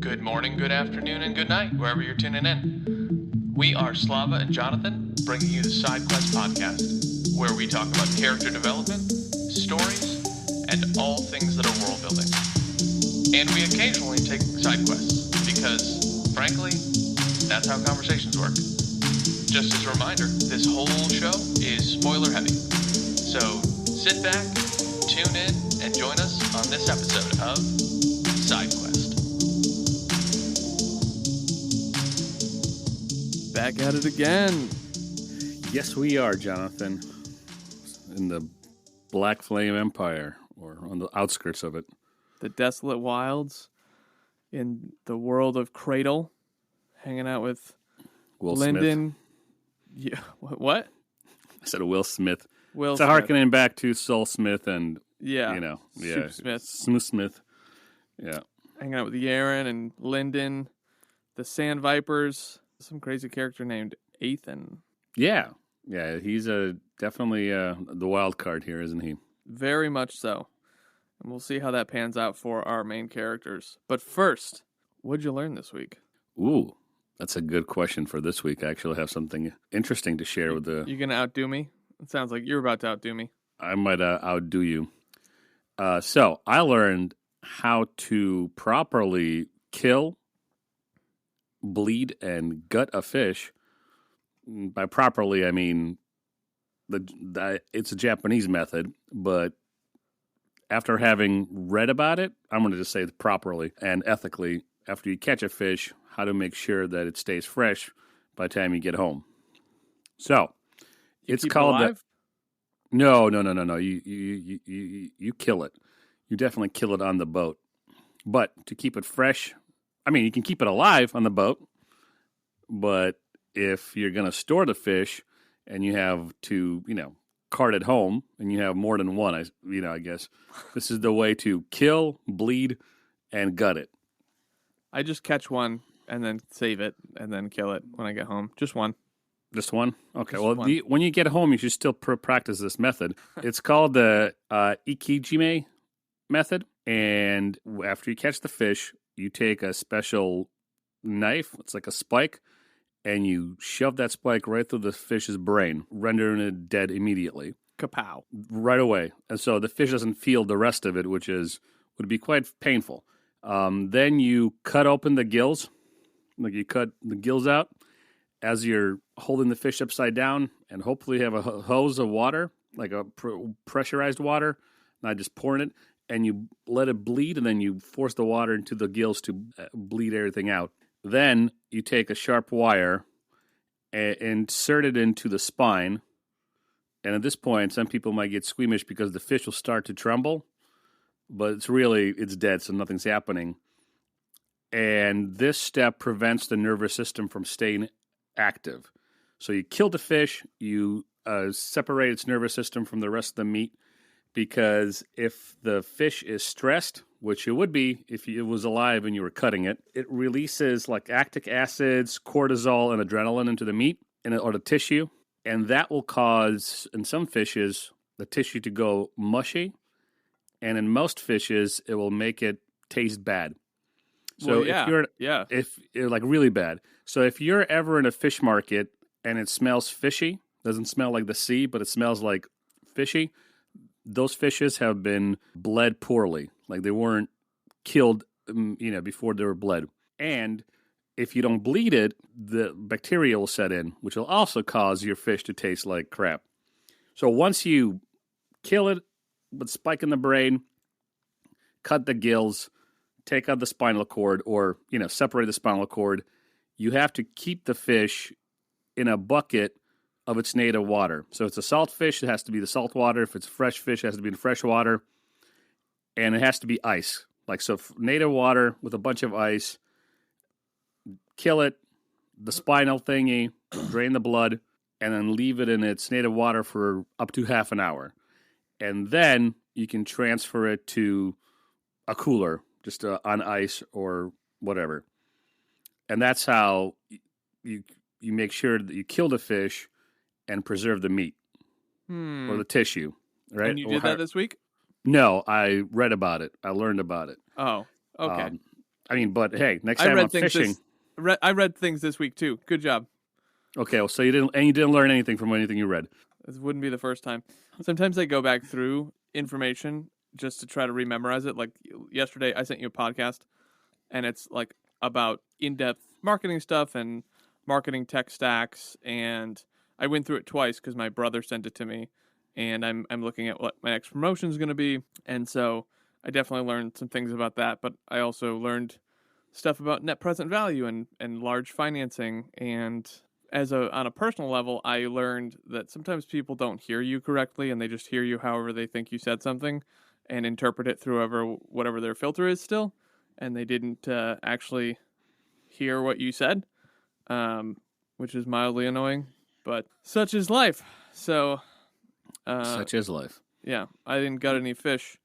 Good morning, good afternoon, and good night, wherever you're tuning in. We are Slava and Jonathan, bringing you the Side Quest podcast, where we talk about character development, stories, and all things that are world building. And we occasionally take side quests, because, frankly, that's how conversations work. Just as a reminder, this whole show is spoiler heavy. So sit back, tune in, and join us on this episode of Side Quest. Back at it again. Yes, we are, Jonathan. In the Black Flame Empire, or on the outskirts of it. The desolate wilds in the world of Cradle, hanging out with Will Lindon. Smith. Yeah, what? I said Will Smith. Will it's Smith. a harkening back to Soulsmith and, Yeah. Smith. Smith. Yeah. Hanging out with Yerin and Lindon, the Sand Vipers, some crazy character named Ethan. Yeah. Yeah, he's definitely the wild card here, isn't he? Very much so. And we'll see how that pans out for our main characters. But first, what'd you learn this week? Ooh, that's a good question for this week. I actually have something interesting to share with the... You gonna outdo me? It sounds like you're about to outdo me. I might outdo you. So, I learned how to properly kill, bleed, and gut a fish. By properly, I mean it's a Japanese method, but after having read about it, I'm going to just say it properly and ethically. After you catch a fish, how to make sure that it stays fresh by the time you get home. So, it's called alive? No. You kill it. You definitely kill it on the boat. But to keep it fresh, I mean, you can keep it alive on the boat, but if you're going to store the fish and you have to, cart it home and you have more than one, I guess this is the way to kill, bleed, and gut it. I just catch one and then save it and then kill it when I get home. Just one. Just one? Okay. Just well, one. When you get home, you should still practice this method. It's called the ikijime method. And after you catch the fish, you take a special knife. It's like a spike. And you shove that spike right through the fish's brain, rendering it dead immediately. Kapow. Right away. And so the fish doesn't feel the rest of it, which would be quite painful. Then you cut open the gills. Like you cut the gills out as you're holding the fish upside down, and hopefully you have a hose of water, like a pressurized water, not just pouring it, and you let it bleed, and then you force the water into the gills to bleed everything out. Then you take a sharp wire and insert it into the spine. And at this point, some people might get squeamish because the fish will start to tremble. But it's dead, so nothing's happening. And this step prevents the nervous system from staying active. So you kill the fish, you separate its nervous system from the rest of the meat. Because if the fish is stressed, which it would be if it was alive and you were cutting it, it releases like lactic acids, cortisol, and adrenaline into the meat or the tissue. And that will cause, in some fishes, the tissue to go mushy. And in most fishes, it will make it taste bad. So if you're like really bad. So if you're ever in a fish market and it smells fishy, doesn't smell like the sea, but it smells like fishy, those fishes have been bled poorly. Like they weren't killed, before they were bled. And if you don't bleed it, the bacteria will set in, which will also cause your fish to taste like crap. So once you kill it with spike in the brain, cut the gills, take out the spinal cord, or, separate the spinal cord, you have to keep the fish in a bucket of its native water. So if it's a salt fish, it has to be the salt water. If it's a fresh fish, it has to be in fresh water. And it has to be ice. Like, so native water with a bunch of ice, kill it, the spinal thingy, drain the blood, and then leave it in its native water for up to half an hour. And then you can transfer it to a cooler, just on ice or whatever. And that's how you make sure that you kill the fish and preserve the meat or the tissue, right? And you did that this week? No, I read about it. I learned about it. Oh, okay. I mean, but hey, next I time I'm read things fishing. I read things this week too. Good job. Okay, well, so you didn't learn anything from anything you read. This wouldn't be the first time. Sometimes I go back through information just to try to rememorize it. Like yesterday, I sent you a podcast, and it's like about in-depth marketing stuff and marketing tech stacks. And I went through it twice because my brother sent it to me, and I'm looking at what my next promotion is going to be. And so I definitely learned some things about that. But I also learned stuff about net present value and large financing. And on a personal level, I learned that sometimes people don't hear you correctly, and they just hear you however they think you said something, and interpret it through whatever their filter is still, and they didn't actually hear what you said, which is mildly annoying. But such is life. So, Such is life. yeah, I didn't gut any fish.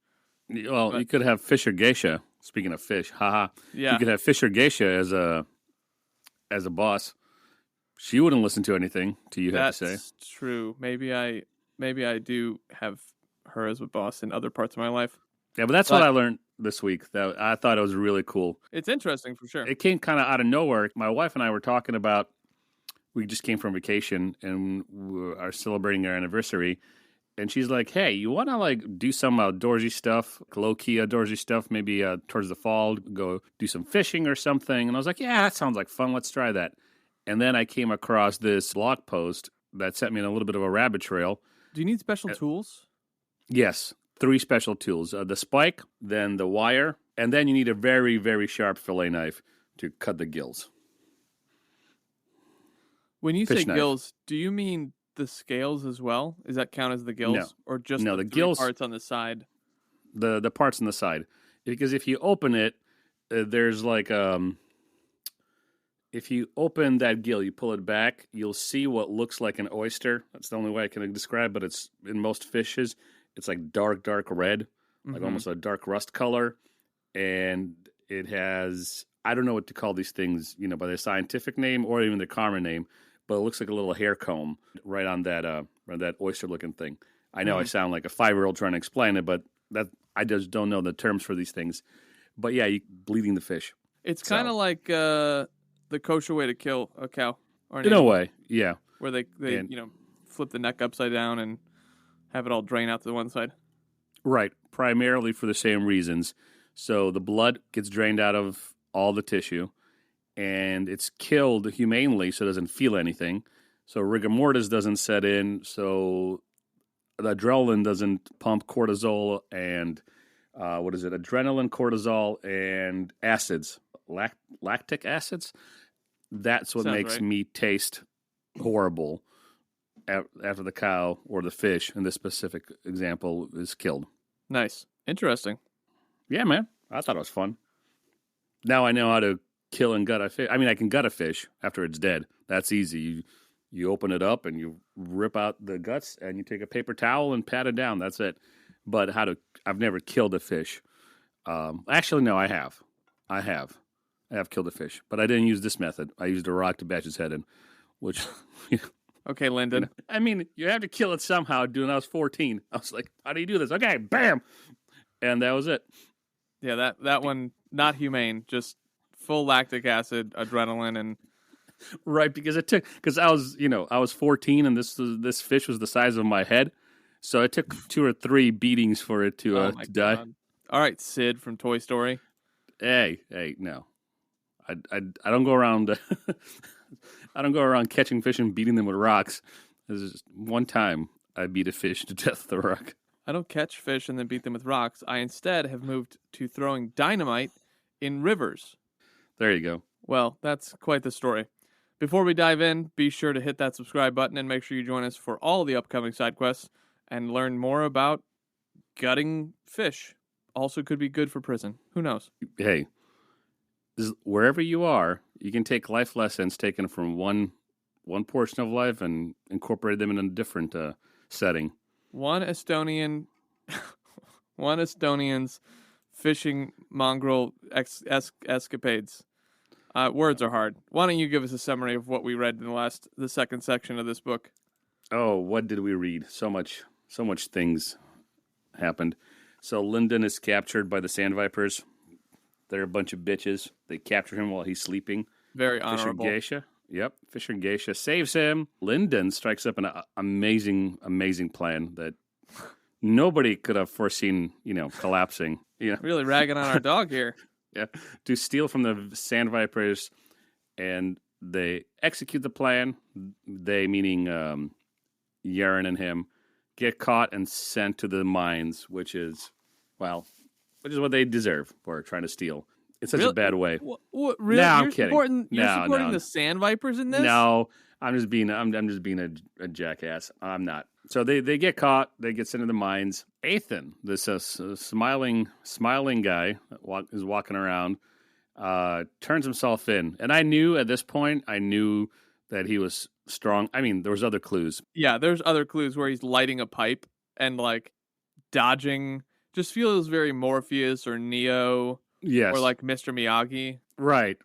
Well, you could have fish or geisha. Speaking of fish, haha. Yeah, You could have fish or geisha as a boss. She wouldn't listen to anything you have to say. that's true. Maybe I do have her as a boss in other parts of my life. Yeah, but that's what I learned this week. That I thought it was really cool. It's interesting for sure. It came kind of out of nowhere. My wife and I were talking about. We just came from vacation and we are celebrating our anniversary. And she's like, "Hey, you want to like do some outdoorsy stuff, low key outdoorsy stuff? Maybe towards the fall, go do some fishing or something." And I was like, "Yeah, that sounds like fun. Let's try that." And then I came across this blog post that sent me on a little bit of a rabbit trail. Do you need special tools? Yes, 3 special tools: the spike, then the wire, and then you need a very, very sharp fillet knife to cut the gills. When you Fish say knife. gills, do you mean the scales as well? Does that count as the gills? No. Or just No, the the three gills- parts on the side? The parts on the side, because if you open it, there's like if you open that gill, you pull it back, you'll see what looks like an oyster. That's the only way I can describe, but it's in most fishes, it's like dark red, like almost a dark rust color. And it has, I don't know what to call these things, by their scientific name or even their common name, but it looks like a little hair comb right on that oyster looking thing. I know I sound like a 5-year-old trying to explain it, but that I just don't know the terms for these things. But yeah, you bleeding the fish. It's kind of like the kosher way to kill a cow. Or an In a animal, way, yeah. where they flip the neck upside down and have it all drain out to the one side. Right, primarily for the same reasons. So the blood gets drained out of all the tissue, and it's killed humanely, so it doesn't feel anything. So rigor mortis doesn't set in, so the adrenaline doesn't pump cortisol and adrenaline, cortisol, and acids, lactic acids. That's what Sounds makes right. meat taste horrible after the cow or the fish, in this specific example, is killed. Nice. Interesting. Yeah, man. I thought it was fun. Now I know how to kill and gut a fish. I mean, I can gut a fish after it's dead. That's easy. You open it up and you rip out the guts and you take a paper towel and pat it down. That's it. But I've never killed a fish. Actually, no, I have. I have killed a fish, but I didn't use this method. I used a rock to bash its head in, which, Okay, Lyndon. I mean, you have to kill it somehow. When I was 14, I was like, how do you do this? Okay, bam. And that was it. Yeah, that one, not humane, just full lactic acid, adrenaline, and Right, because I was 14 and this fish was the size of my head, so it took 2 or 3 beatings for it to oh my die. God. All right, Sid from Toy Story. Hey, no, I don't go around. I don't go around catching fish and beating them with rocks. This is just one time I beat a fish to death with a rock. I don't catch fish and then beat them with rocks. I instead have moved to throwing dynamite in rivers. There you go. Well, that's quite the story. Before we dive in, be sure to hit that subscribe button and make sure you join us for all the upcoming side quests and learn more about gutting fish. Also could be good for prison. Who knows? Hey, wherever you are, you can take life lessons taken from one portion of life and incorporate them in a different setting. One Estonian's fishing mongrel escapades. Words are hard. Why don't you give us a summary of what we read in the second section of this book? Oh, what did we read? So much things happened. So Lindon is captured by the sand vipers. They're a bunch of bitches. They capture him while he's sleeping. Very Fisher honorable. Geisha. Yep. Fisher Geisha saves him. Lindon strikes up an amazing, amazing plan that nobody could have foreseen, collapsing. Really ragging on our dog here. Yeah. To steal from the Sand Vipers, and they execute the plan. They, meaning Yerin and him, get caught and sent to the mines, which is what they deserve for trying to steal. It's such a bad way. What really? No, I'm you're kidding. You're supporting the Sand Vipers in this? No, I'm just being a jackass. I'm not. So they get caught. They get sent to the mines. Ethan, this smiling guy is walking around, turns himself in. And I knew at this point, that he was strong. I mean, there was other clues. Yeah, there's other clues where he's lighting a pipe and like dodging. Just feels very Morpheus or Neo. Yes. Or like Mr. Miyagi. Right.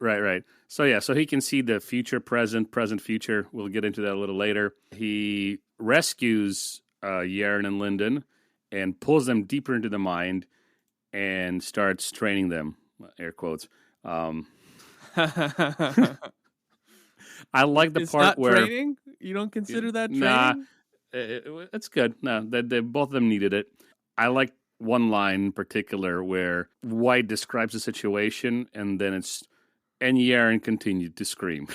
So he can see the future, present, future. We'll get into that a little later. He rescues Yerin and Lindon and pulls them deeper into the mind and starts training them, air quotes. I like the part not where... training? You don't consider that training? Nah, it's good. No, they both of them needed it. I like one line in particular where Wight describes the situation, and then and Yerin continued to scream.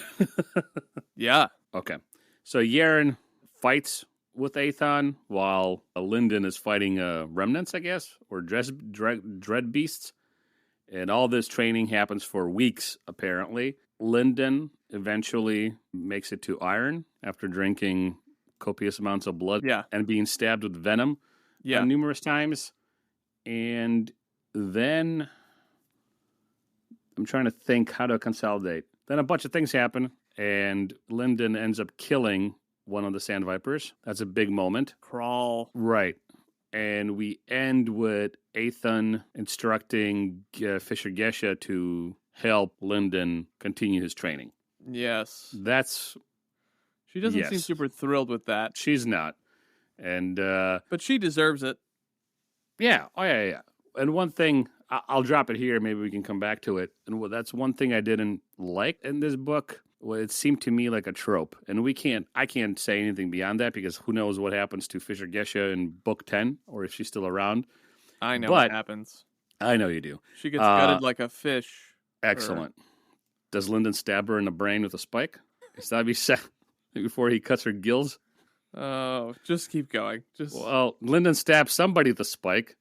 Yeah. Okay. So Yerin fights with Athon while Lindon is fighting remnants, I guess, or dread beasts. And all this training happens for weeks, apparently. Lindon eventually makes it to Iron after drinking copious amounts of blood and being stabbed with venom numerous times. And then I'm trying to think how to consolidate. Then a bunch of things happen, and Lindon ends up killing one of the Sand Vipers. That's a big moment. Crawl. Right. And we end with Athon instructing Fisher Geisha to help Lindon continue his training. Yes. She doesn't seem super thrilled with that. She's not. And but she deserves it. Yeah. Oh, yeah. And one thing, I'll drop it here. Maybe we can come back to it. And that's one thing I didn't like in this book. Well, it seemed to me like a trope. And I can't say anything beyond that because who knows what happens to Fisher Geisha in book 10 or if she's still around. I know what happens. I know you do. She gets gutted like a fish. Excellent. Does Lindon stab her in the brain with a spike? Is that be set before he cuts her gills? Oh, just keep going. Well, Lindon stabs somebody with a spike.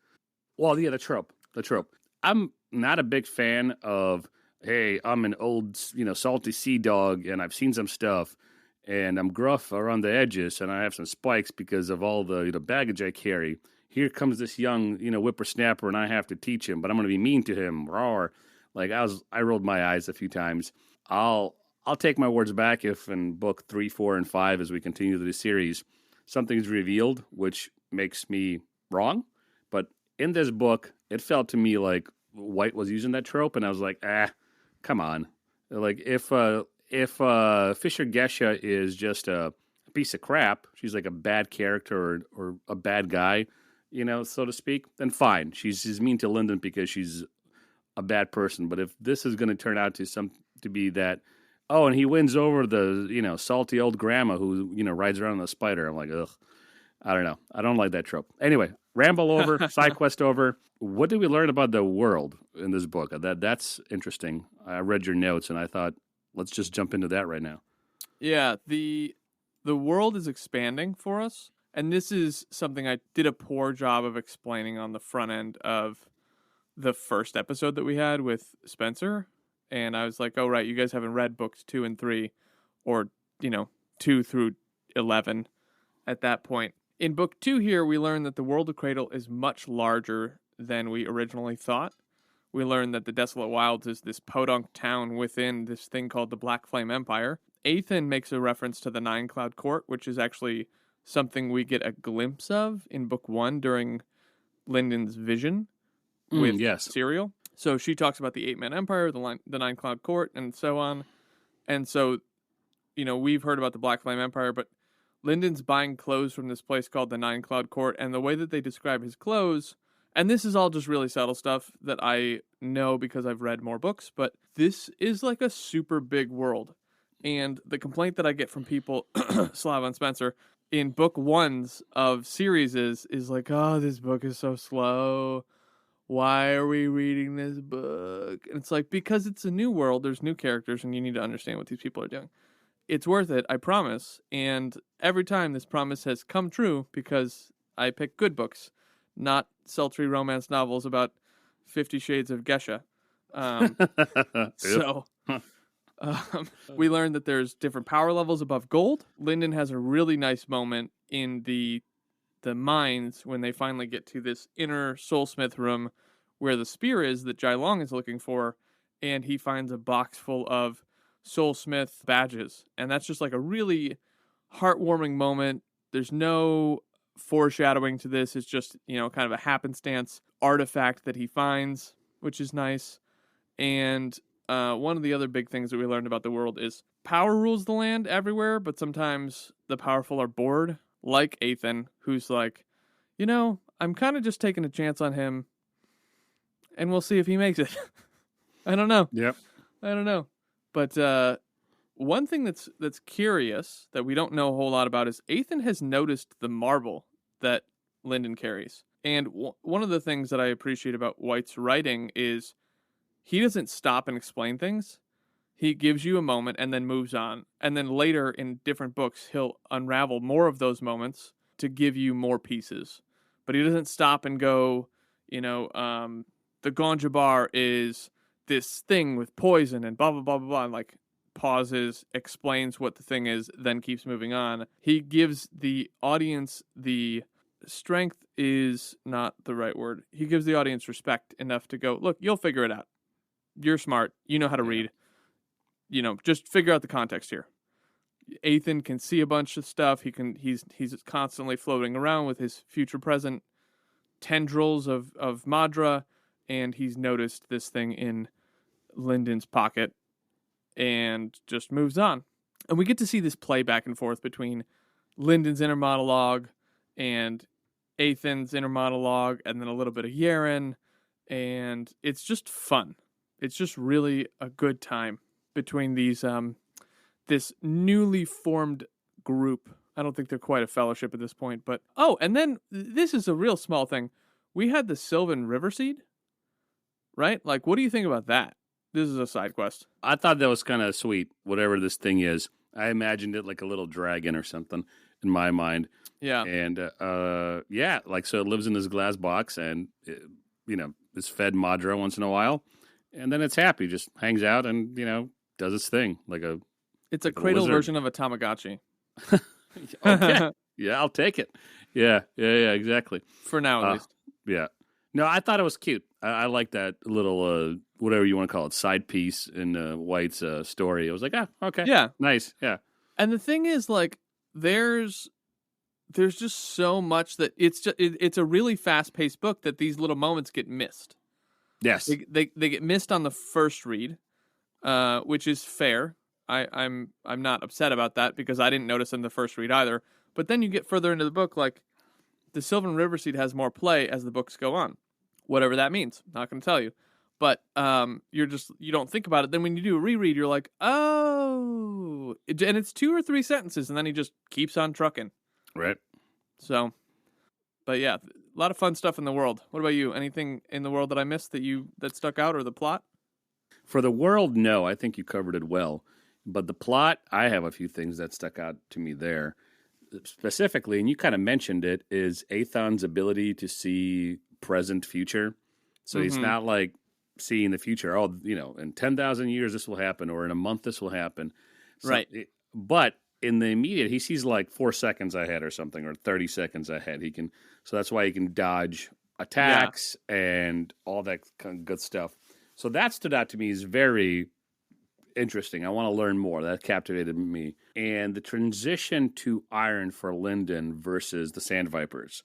Well, yeah, the trope. I'm not a big fan of, hey, I'm an old, salty sea dog, and I've seen some stuff, and I'm gruff around the edges, and I have some spikes because of all the baggage I carry. Here comes this young, whippersnapper, and I have to teach him, but I'm going to be mean to him. Roar. Like I rolled my eyes a few times. I'll take my words back if in book 3, 4, and 5, as we continue the series, something's revealed which makes me wrong. But in this book, it felt to me like Wight was using that trope, and I was like, come on. Like if Fisher Geisha is just a piece of crap, she's like a bad character or a bad guy, so to speak, then fine. She's mean to Lindon because she's a bad person. But if this is going to turn out to be that, oh, and he wins over the, salty old grandma who, rides around on a spider. I'm like, ugh, I don't know. I don't like that trope. Anyway, ramble over, side quest over. What did we learn about the world in this book? That's interesting. I read your notes and I thought, let's just jump into that right now. Yeah, the world is expanding for us. And this is something I did a poor job of explaining on the front end of the first episode that we had with Spencer. And I was like, oh, right, you guys haven't read books 2 and 3 or, 2 through 11 at that point. In book 2 here, we learn that the world of Cradle is much larger than we originally thought. We learn that the Desolate Wilds is this podunk town within this thing called the Black Flame Empire. Ethan makes a reference to the Nine Cloud Court, which is actually something we get a glimpse of in book 1 during Lindon's vision with Serial. So she talks about the 8-Man Empire, the Nine Cloud Court, and so on. And so, we've heard about the Black Flame Empire, but Lindon's buying clothes from this place called the Nine Cloud Court, and the way that they describe his clothes, And this is all just really subtle stuff that I know because I've read more books, but this is like a super big world. And the complaint that I get from people, Slava and Spencer, in book ones of series is like, oh, this book is so slow. Why are we reading this book? And it's like, because it's a new world, there's new characters, and you need to understand what these people are doing. It's worth it, I promise. And every time this promise has come true because I pick good books, not sultry romance novels about 50 Shades of Geisha. So we learned that there's different power levels above gold. Lindon has a really nice moment in the mines when they finally get to this inner Soulsmith room where the spear is that Jai Long is looking for, and he finds a box full of Soulsmith badges. And that's just like a really heartwarming moment. There's no foreshadowing to this. It's just, kind of a happenstance artifact that he finds, which is nice. And one of the other big things that we learned about the world is power rules the land everywhere, but sometimes the powerful are bored, like Ethan, who's like, I'm kind of just taking a chance on him, and we'll see if he makes it. I don't know. Yep. I don't know. But one thing that's curious that we don't know a whole lot about is Ethan has noticed the marble that Lindon carries. And one of the things that I appreciate about Wight's writing is he doesn't stop and explain things. He gives you a moment and then moves on. And then later in different books, he'll unravel more of those moments to give you more pieces. But he doesn't stop and go, the Ganja bar is this thing with poison and blah, blah, blah, blah, blah. And like pauses, explains what the thing is, then keeps moving on. He gives the audience strength is not the right word. He gives the audience respect enough to go, look, you'll figure it out. You're smart. You know how to read. Just figure out the context here. Ethan can see a bunch of stuff. He's constantly floating around with his future present tendrils of Madra, and he's noticed this thing in Lindon's pocket and just moves on. And we get to see this play back and forth between Lindon's inner monologue and Ethan's inner monologue, and then a little bit of Yerin, and it's just fun. It's just really a good time between these this newly formed group. I don't think they're quite a fellowship at this point, but and then this is a real small thing. We had the Sylvan River Seed, right? Like, what do you think about that? This is a side quest. I thought that was kind of sweet, whatever this thing is. I imagined it like a little dragon or something in my mind. Yeah. And, so it lives in this glass box and, is fed Madra once in a while. And then it's happy, just hangs out and, does its thing. It's a Cradle version of a Tamagotchi. Okay. Yeah, I'll take it. Yeah, exactly. For now, at least. Yeah. No, I thought it was cute. I like that little, whatever you want to call it, side piece in White's story. I was like, okay. Yeah. Nice, yeah. And the thing is, like, there's just so much that it's a really fast-paced book that these little moments get missed. Yes. They get missed on the first read, which is fair. I'm not upset about that because I didn't notice in the first read either. But then you get further into the book, like the Sylvan River Seed has more play as the books go on, whatever that means. Not going to tell you, but you don't think about it. Then when you do a reread, you're like, oh, and it's 2 or 3 sentences, and then he just keeps on trucking. Right. So, but yeah, a lot of fun stuff in the world. What about you? Anything in the world that I missed that stuck out, or the plot? For the world, no, I think you covered it well. But the plot, I have a few things that stuck out to me there. Specifically, and you kind of mentioned it, is Ethan's ability to see present future. So he's not like seeing the future. Oh, in 10,000 years this will happen, or in a month this will happen. So, right. But in the immediate, he sees like 4 seconds ahead or something, or 30 seconds ahead. So that's why he can dodge attacks and all that kind of good stuff. So that stood out to me as very interesting. I want to learn more. That captivated me. And the transition to Iron for Lindon versus the Sand Vipers,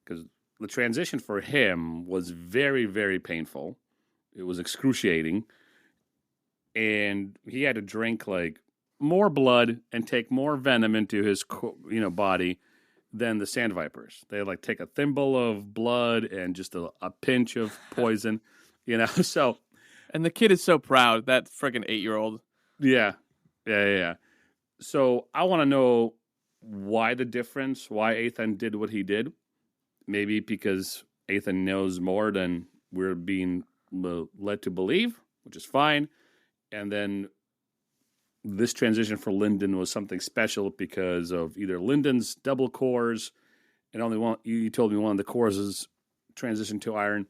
because the transition for him was very, very painful. It was excruciating. And he had to drink like more blood and take more venom into his body than the sand vipers. They like take a thimble of blood and just a pinch of poison, So, And the kid is so proud, that friggin' 8-year-old. yeah. So I want to know why the difference, why Ethan did what he did. Maybe because Ethan knows more than we're being led to believe, which is fine. And then this transition for Lindon was something special because of either Lindon's double cores, and only one. You told me one of the cores is transitioned to iron.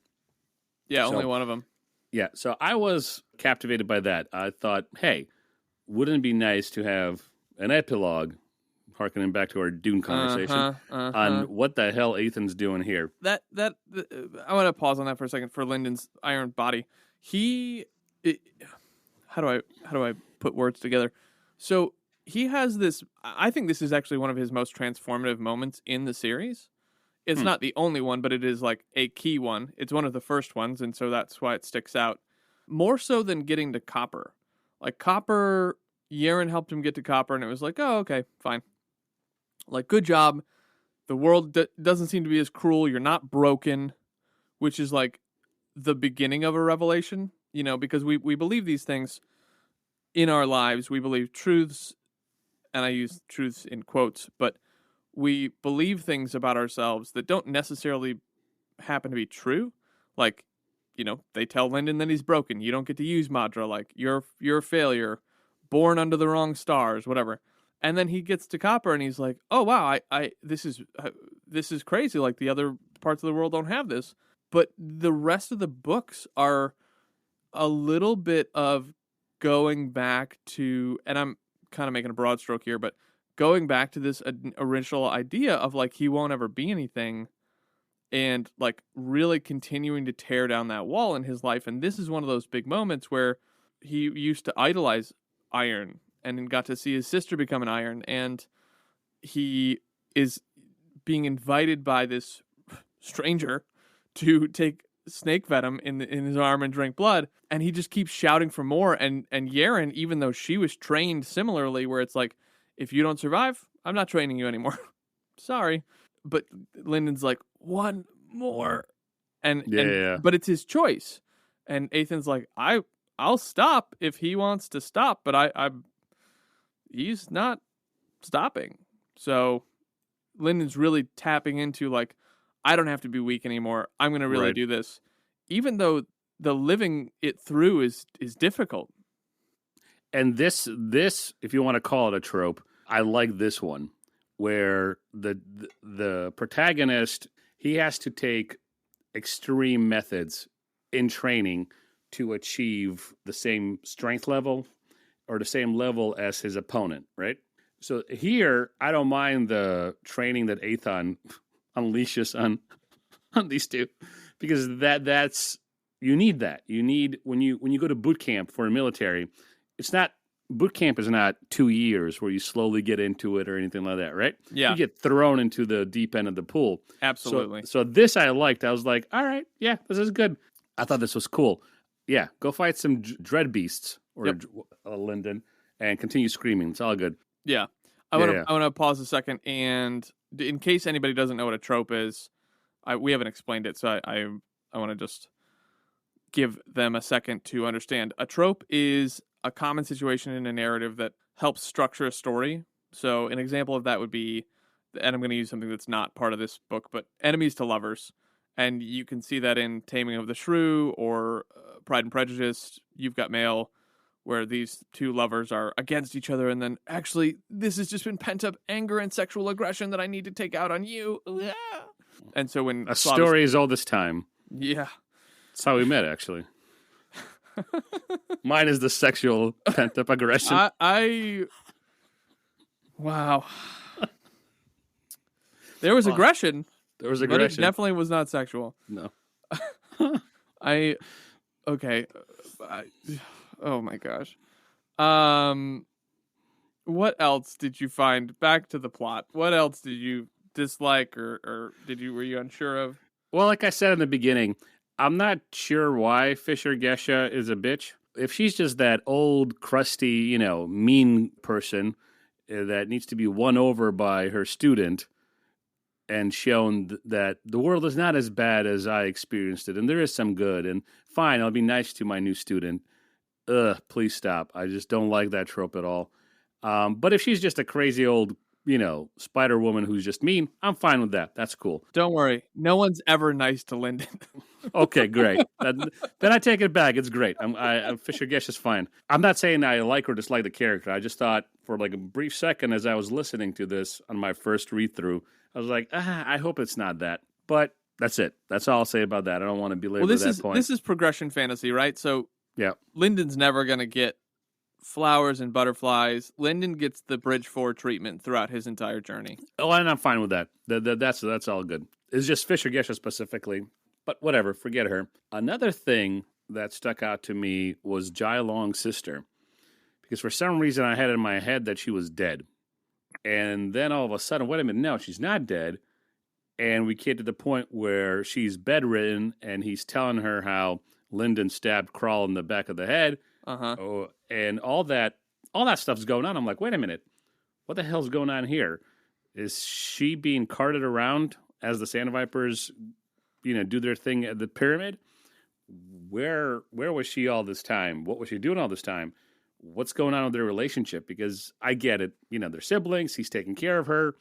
Yeah, only one of them. Yeah, so I was captivated by that. I thought, hey, wouldn't it be nice to have an epilogue, harkening back to our Dune conversation, on what the hell Ethan's doing here? I want to pause on that for a second for Lyndon's iron body. How do I put words together? So he has this. I think this is actually one of his most transformative moments in the series. It's not the only one, but it is like a key one. It's one of the first ones, and so that's why it sticks out. More so than getting to Copper. Like Copper, Yerin helped him get to Copper, and it was like, oh, okay, fine. Like, good job. The world doesn't seem to be as cruel. You're not broken, which is like the beginning of a revelation, because we believe these things in our lives. We believe truths, and I use truths in quotes, but we believe things about ourselves that don't necessarily happen to be true. Like, they tell Lindon that he's broken. You don't get to use Madra. Like, you're a failure, born under the wrong stars, whatever. And then he gets to Copper and he's like, oh, wow, this is crazy. Like, the other parts of the world don't have this. But the rest of the books are a little bit of going back to, and I'm kind of making a broad stroke here, but going back to this original idea of like, he won't ever be anything, and like really continuing to tear down that wall in his life. And this is one of those big moments where he used to idolize iron and got to see his sister become an iron, and he is being invited by this stranger to take snake venom in his arm and drink blood, and he just keeps shouting for more. And Yerin, even though she was trained similarly, where it's like, if you don't survive, I'm not training you anymore. Sorry. But Lyndon's like, one more. But it's his choice. And Ethan's like, I'll stop if he wants to stop, but he's not stopping. So Lyndon's really tapping into like, I don't have to be weak anymore. I'm going to really do this. Even though the living it through is difficult. And this, if you want to call it a trope, I like this one, where the protagonist, he has to take extreme methods in training to achieve the same strength level or the same level as his opponent, right? So here, I don't mind the training that Ethan unleashes on these two, because that's you need that. You need when you go to boot camp for a military, it's not. Boot camp is not 2 years where you slowly get into it or anything like that, right? Yeah. You get thrown into the deep end of the pool. Absolutely. So this I liked. I was like, all right, yeah, this is good. I thought this was cool. Yeah, go fight some dread beasts or Lindon and continue screaming. It's all good. Yeah. I want to pause a second, and in case anybody doesn't know what a trope is, we haven't explained it, so I want to just give them a second to understand. A trope is a common situation in a narrative that helps structure a story. So an example of that would be, and I'm going to use something that's not part of this book, but enemies to lovers. And you can see that in Taming of the Shrew or Pride and Prejudice, You've Got Mail, where these two lovers are against each other, and then actually this has just been pent up anger and sexual aggression that I need to take out on you. And so when story is all this time. Yeah. That's how we met, actually. Mine is the sexual pent-up aggression. Wow. There was aggression. There was aggression. But it definitely was not sexual. No. Oh my gosh. What else did you find? Back to the plot. What else did you dislike or were you unsure of? Well, like I said in the beginning, I'm not sure why Fisher Gesha is a bitch. If she's just that old, crusty, mean person that needs to be won over by her student, and shown that the world is not as bad as I experienced it, and there is some good, and fine, I'll be nice to my new student. Please stop. I just don't like that trope at all. But if she's just a crazy old, Spider Woman who's just mean, I'm fine with that. That's cool. Don't worry. No one's ever nice to Lindon. Okay, great. Then I take it back. It's great. Fisher Gish is fine. I'm not saying I like or dislike the character. I just thought for like a brief second as I was listening to this on my first read-through, I was like, I hope it's not that. But that's it. That's all I'll say about that. I don't want to belabor that point. This is progression fantasy, right? So yeah, Lindon's never going to get flowers and butterflies. Lindon gets the Bridge 4 treatment throughout his entire journey. Oh, and I'm fine with that. That's all good. It's just Fisher Gesha specifically, but whatever, forget her. Another thing that stuck out to me was Jai Long's sister, because for some reason I had in my head that she was dead. And then all of a sudden, wait a minute, no, she's not dead. And we get to the point where she's bedridden, and he's telling her how Lindon stabbed Crawl in the back of the head. Oh, and all that stuff's going on. I'm like, wait a minute, what the hell's going on here? Is she being carted around as the Sand Vipers, do their thing at the pyramid? Where was she all this time? What was she doing all this time? What's going on with their relationship? Because I get it, they're siblings. He's taking care of her,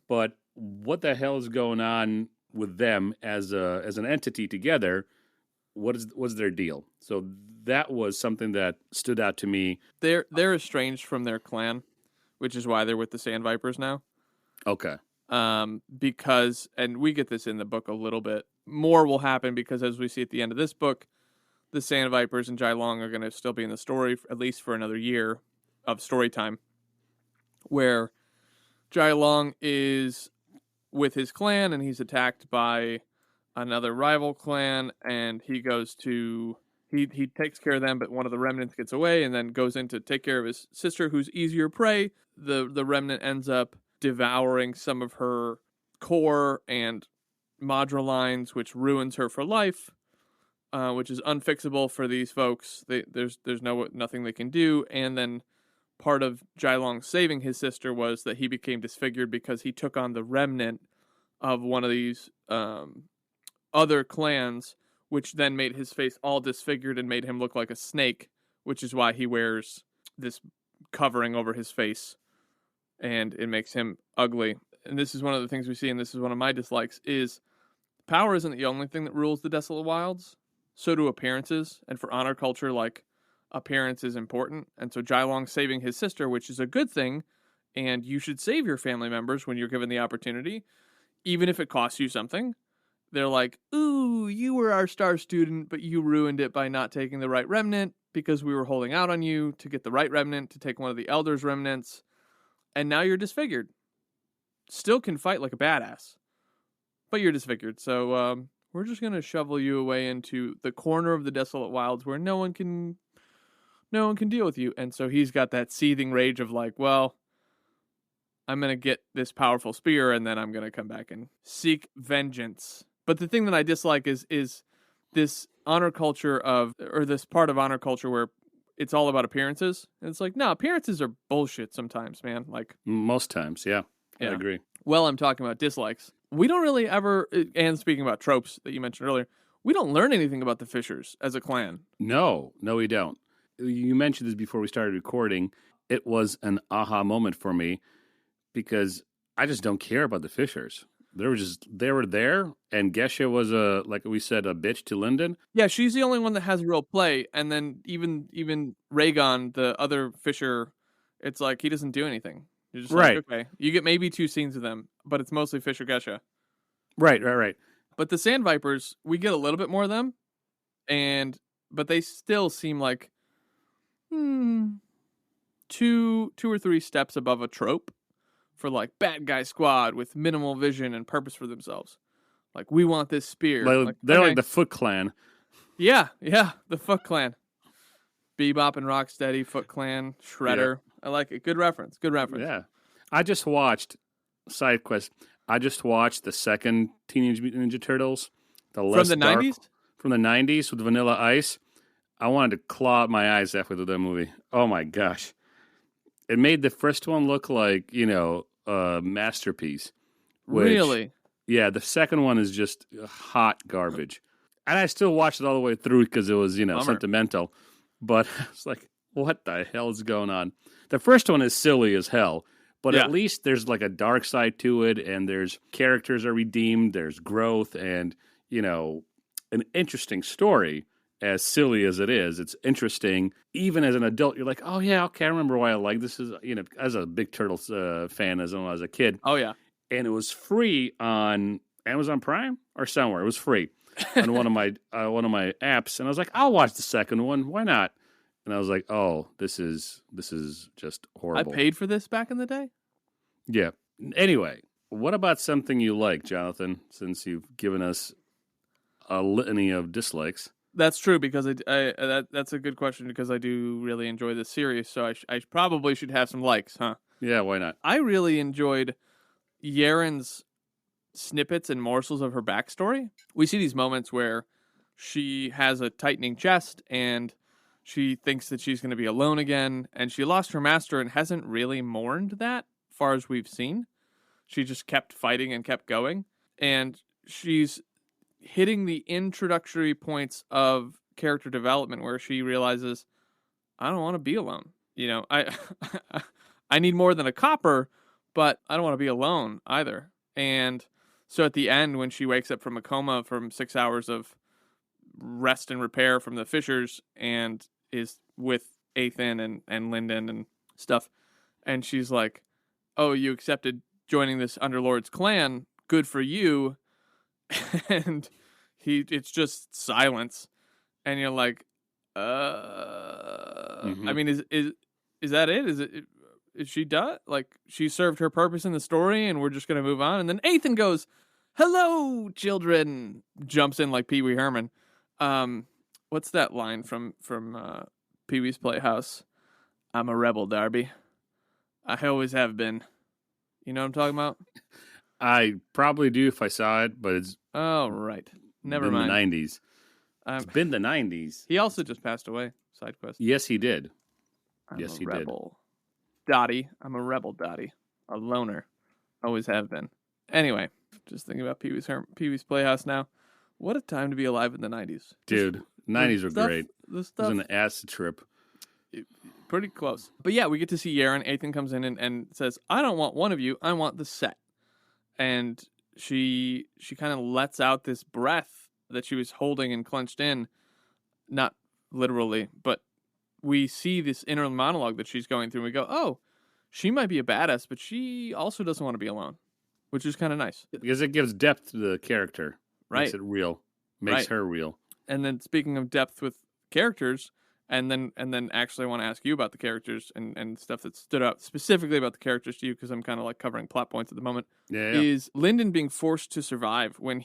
but what the hell is going on with them as an entity together? What's their deal? So that was something that stood out to me. They're estranged from their clan, which is why they're with the Sand Vipers now. Okay. Because, and we get this in the book a little bit, more will happen because as we see at the end of this book, the Sand Vipers and Jai Long are going to still be in the story, at least for another year of story time, where Jai Long is with his clan and he's attacked by another rival clan, and he goes to he takes care of them, but one of the remnants gets away and then goes in to take care of his sister, who's easier prey. The remnant ends up devouring some of her core and modulines, which ruins her for life, which is unfixable for these folks. There's nothing they can do. And then part of Jai Long saving his sister was that he became disfigured because he took on the remnant of one of these other clans, which then made his face all disfigured and made him look like a snake, which is why he wears this covering over his face, and it makes him ugly. And this is one of the things we see, and this is one of my dislikes, is power isn't the only thing that rules the Desolate Wilds. So do appearances, and for honor culture, appearance is important. And so Jai Long saving his sister, which is a good thing, and you should save your family members when you're given the opportunity, even if it costs you something. They're like, ooh, you were our star student, but you ruined it by not taking the right remnant because we were holding out on you to get the right remnant, to take one of the elders' remnants, and now you're disfigured. Still can fight like a badass, but you're disfigured. So we're just going to shovel you away into the corner of the Desolate Wilds where no one can deal with you. And so he's got that seething rage of well, I'm going to get this powerful spear, and then I'm going to come back and seek vengeance. But the thing that I dislike is this honor culture or this part of honor culture where it's all about appearances. And it's no, appearances are bullshit sometimes, man. Most times, yeah. I agree. Well, I'm talking about dislikes. We don't really ever, and speaking about tropes that you mentioned earlier, we don't learn anything about the Fishers as a clan. No, we don't. You mentioned this before we started recording. It was an aha moment for me because I just don't care about the Fishers. They were there, and Gesha was like we said, a bitch to Lindon. Yeah, she's the only one that has real play, and then even Rhaegon, the other Fisher, it's he doesn't do anything. You're just right. Okay, you get maybe 2 scenes of them, but it's mostly Fisher Gesha. Right. But the Sand Vipers, we get a little bit more of them, but they still seem like 2 or 3 steps above a trope for bad guy squad with minimal vision and purpose for themselves. We want this spear. They're like the Foot Clan. Yeah, the Foot Clan. Bebop and Rocksteady, Foot Clan, Shredder. Yeah. I like it. Good reference. Yeah. I just watched, side quest, the second Teenage Mutant Ninja Turtles. From the 90s? From the 90s with Vanilla Ice. I wanted to claw out my eyes halfway through that movie. Oh my gosh. It made the first one look like, a masterpiece. Really? Yeah, the second one is just hot garbage. And I still watched it all the way through because it was, Bummer. sentimental. But it's like, what the hell is going on? The first one is silly as hell, but Yeah. at least there's like a dark side to it, and there's characters are redeemed, there's growth, and, an interesting story. As silly as it is, it's interesting. Even as an adult, you're like, oh, yeah, okay, I remember why I like this. Is as a big Turtles fan as a kid. Oh, yeah. And it was free on Amazon Prime or somewhere. It was free on one of my apps, and I was like, I'll watch the second one. Why not? And I was like, oh, this is just horrible. I paid for this back in the day. Yeah. Anyway, what about something you like, Jonathan? Since you've given us a litany of dislikes. That's true, because that's a good question, because I do really enjoy this series, so I probably should have some likes, huh? Yeah, why not? I really enjoyed Yerin's snippets and morsels of her backstory. We see these moments where she has a tightening chest and she thinks that she's going to be alone again, and she lost her master and hasn't really mourned that, far as we've seen. She just kept fighting and kept going, and she's hitting the introductory points of character development where she realizes, I don't want to be alone. I need more than a copper, but I don't want to be alone either. And so at the end, when she wakes up from a coma from 6 hours of rest and repair from the Fishers and is with Ethan and Lindon and stuff, and she's like, oh, you accepted joining this Underlord's clan, good for you. And it's just silence, and you're like, I mean, is that it? Is she done? Like, she served her purpose in the story, and we're just gonna move on? And then Ethan goes, "Hello, children!" Jumps in like Pee Wee Herman. What's that line from Pee Wee's Playhouse? I'm a rebel, Darby. I always have been. You know what I'm talking about? I probably do if I saw it, but it's right. Never mind. The 90s. It's been the 90s. He also just passed away. Side quest. Yes, he did. I'm a rebel. Dottie. I'm a rebel, Dottie. A loner. Always have been. Anyway, just thinking about Pee Wee's Playhouse now. What a time to be alive in the 90s. Dude, 90s were great. The It stuff. was an acid trip. Pretty close. But yeah, we get to see Yerin. Ethan comes in and says, I don't want one of you. I want the set. And she kind of lets out this breath that she was holding and clenched in. Not literally, but we see this inner monologue that she's going through. And we go, oh, she might be a badass, but she also doesn't want to be alone, which is kind of nice. Because it gives depth to the character. Right. Makes it real. Makes Right. her real. And then speaking of depth with characters, and then actually I want to ask you about the characters and stuff that stood out specifically about the characters to you, because I'm kind of like covering plot points at the moment. Yeah. Is Lindon being forced to survive when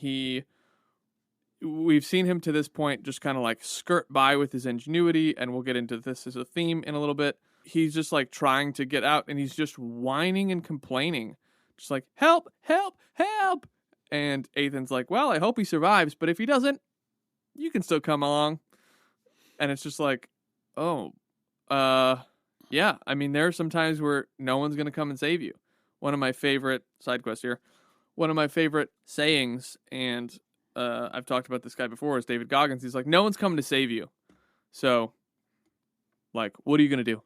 we've seen him to this point just kind of like skirt by with his ingenuity, and we'll get into this as a theme in a little bit. He's just like trying to get out, and he's just whining and complaining, just like, help, help, help. And Ethan's like, well, I hope he survives, but if he doesn't, you can still come along. And it's just like, oh, yeah. I mean, there are some times where no one's going to come and save you. One of my favorite side quests here, one of my favorite sayings, and I've talked about this guy before, is David Goggins. He's like, no one's coming to save you. So, like, what are you going to do?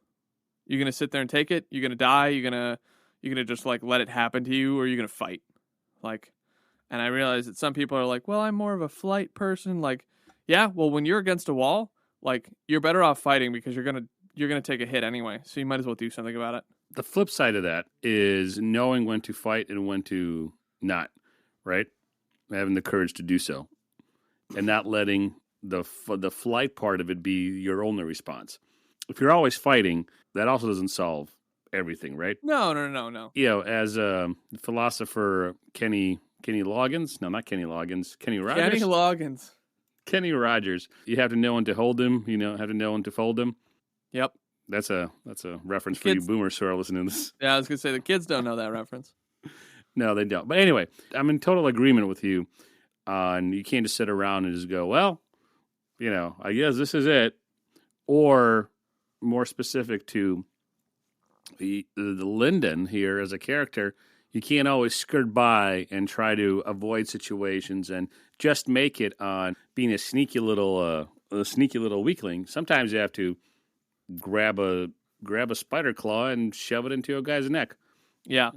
You're going to sit there and take it? You're going to die? You're going to just, like, let it happen to you? Or are you going to fight? Like, and I realize that some people are like, well, I'm more of a flight person. Like, yeah, well, when you're against a wall, like, you're better off fighting, because you're gonna take a hit anyway. So you might as well do something about it. The flip side of that is knowing when to fight and when to not, right? Having the courage to do so. And not letting the flight part of it be your only response. If you're always fighting, that also doesn't solve everything, right? No. As a philosopher, Kenny Loggins. No, not Kenny Loggins. Kenny Rogers. Kenny Loggins. Kenny Rogers. You have to know when to hold him. Have to know when to fold him. Yep. That's a reference for you boomers who are listening to this. Yeah, I was gonna say the kids don't know that reference. No, they don't. But anyway, I'm in total agreement with you on you can't just sit around and just go, well, I guess this is it. Or more specific to the Lindon here as a character, You can't always skirt by and try to avoid situations and just make it on being a sneaky little weakling. Sometimes you have to grab a spider claw and shove it into a guy's neck. Yeah.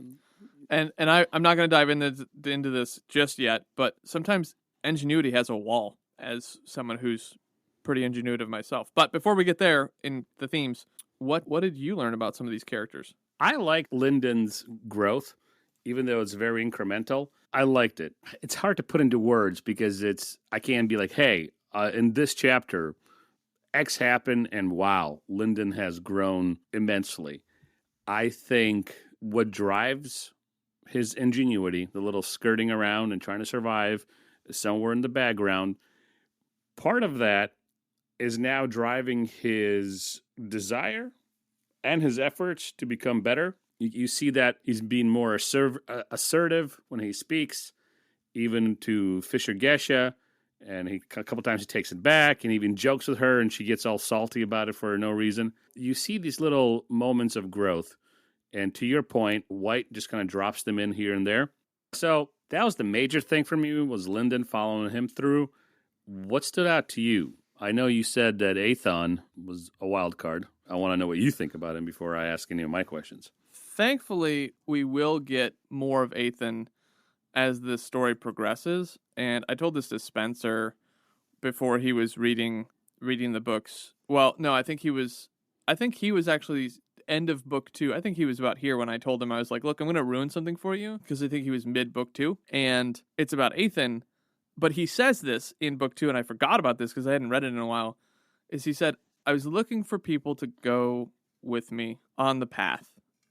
And I'm not going to dive into this just yet, but sometimes ingenuity has a wall, as someone who's pretty ingenuitive myself. But before we get there in the themes, what did you learn about some of these characters? I like Lindon's growth, even though it's very incremental. I liked it. It's hard to put into words because I can be like, hey, in this chapter, X happened, and wow, Lindon has grown immensely. I think what drives his ingenuity, the little skirting around and trying to survive somewhere in the background, part of that is now driving his desire and his efforts to become better. You see that he's being more assertive when he speaks, even to Fisher Gesha, and a couple times he takes it back and even jokes with her, and she gets all salty about it for no reason. You see these little moments of growth. And to your point, Wight just kind of drops them in here and there. So that was the major thing for me, was Lindon following him through. What stood out to you? I know you said that Aethon was a wild card. I want to know what you think about him before I ask any of my questions. Thankfully, we will get more of Aethon as the story progresses. And I told this to Spencer before he was reading the books. Well, no, I think he was actually end of book 2. I think he was about here when I told him, I was like, look, I'm going to ruin something for you, because I think he was mid book 2, and it's about Aethon. But he says this in book 2, and I forgot about this because I hadn't read it in a while, is he said, I was looking for people to go with me on the path.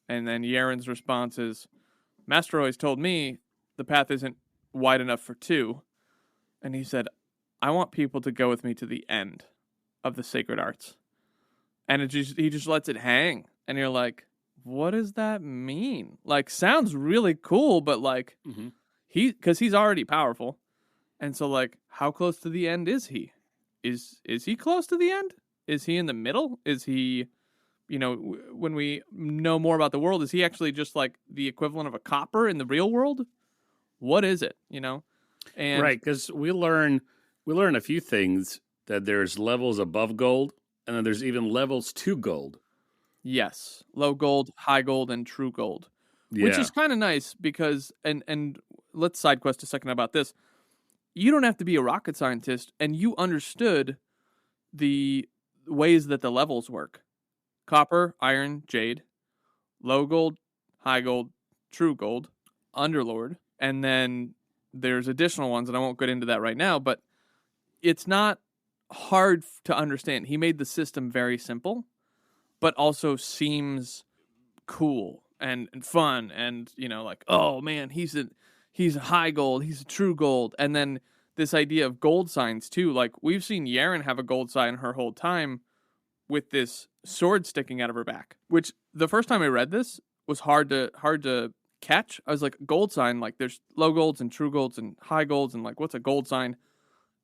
And then Yerin's response is, Master always told me the path isn't wide enough for 2. And he said, I want people to go with me to the end of the sacred arts. And he just lets it hang. And you're like, what does that mean? Like, sounds really cool, but like, because he's already powerful. And so, like, how close to the end is he? Is he close to the end? Is he in the middle? Is he, when we know more about the world, is he actually just like the equivalent of a copper in the real world? What is it, And right, because we learn a few things, that there's levels above gold, and then there's even levels to gold. Yes, low gold, high gold, and true gold, which is kind of nice because, and let's side quest a second about this. You don't have to be a rocket scientist, and you understood the ways that the levels work. Copper, iron, jade, low gold, high gold, true gold, underlord, and then there's additional ones, and I won't get into that right now, but it's not hard to understand. He made the system very simple, but also seems cool and fun, and like, oh man, he's a high gold, he's a true gold. And then this idea of gold signs too, like we've seen Yerin have a gold sign her whole time with this sword sticking out of her back, which the first time I read this was hard to catch. I was like, gold sign, like there's low golds and true golds and high golds, and like, what's a gold sign?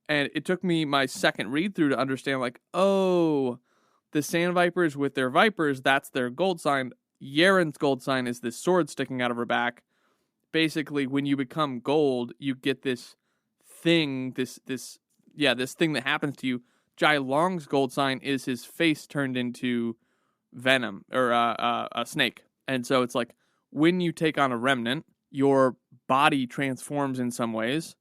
And it took me my second read through to understand, like, oh, the Sand Vipers with their vipers, that's their gold sign. Yerin's gold sign is this sword sticking out of her back. Basically, when you become gold, you get this thing, this thing that happens to you. Jai Long's gold sign is his face turned into venom, or a snake. And so it's like, when you take on a remnant, your body transforms in some ways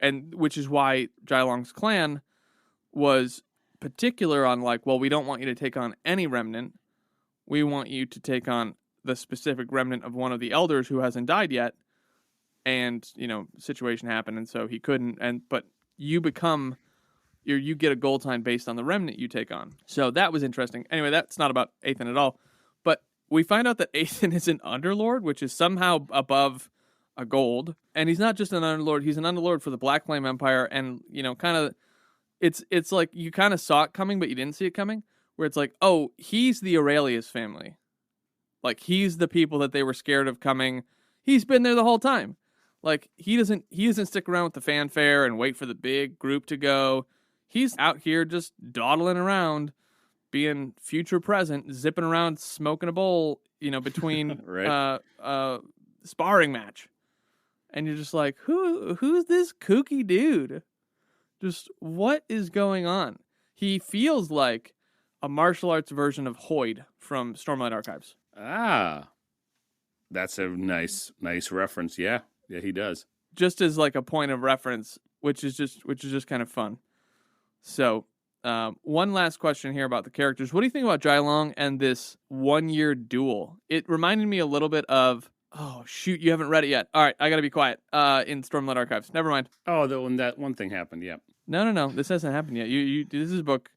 and which is why Jai Long's clan was particular on like, well, we don't want you to take on any remnant. We want you to take on the specific remnant of one of the elders who hasn't died yet. And, situation happened, and so he couldn't. But you you get a gold sign based on the remnant you take on. So that was interesting. Anyway, that's not about Aethon at all. But we find out that Aethon is an underlord, which is somehow above a gold. And he's not just an underlord, he's an underlord for the Black Flame Empire. And, kind of, it's like you kind of saw it coming, but you didn't see it coming. Where it's like, oh, he's the Aurelius family. Like, he's the people that they were scared of coming. He's been there the whole time. Like, he doesn't stick around with the fanfare and wait for the big group to go. He's out here just dawdling around, being future present, zipping around, smoking a bowl, between right. sparring match. And you're just like, who's this kooky dude? Just what is going on? He feels like a martial arts version of Hoyd from Stormlight Archives. Ah, that's a nice reference. Yeah, he does. Just as like a point of reference, which is just kind of fun. So, one last question here about the characters. What do you think about Jai Long and this 1-year duel? It reminded me a little bit of. Oh, shoot, you haven't read it yet. All right, I got to be quiet. In Stormlight Archives. Never mind. Oh, that one thing happened, yeah. No. This hasn't happened yet. This is book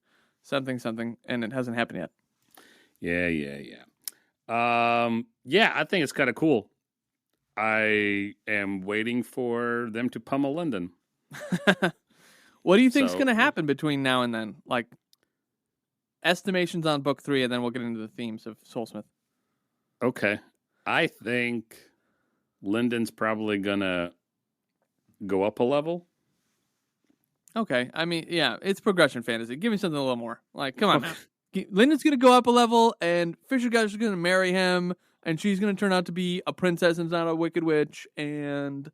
something, and it hasn't happened yet. Yeah. I think it's kind of cool. I am waiting for them to pummel Lindon. What do you think's going to happen between now and then? Like, estimations on book 3, and then we'll get into the themes of Soulsmith. Okay. I think Lindon's probably going to go up a level. Okay. I mean, yeah, it's progression fantasy. Give me something a little more. Like, come on, man. Lindon's going to go up a level, and Fisher Guys are going to marry him, and she's going to turn out to be a princess and not a wicked witch, and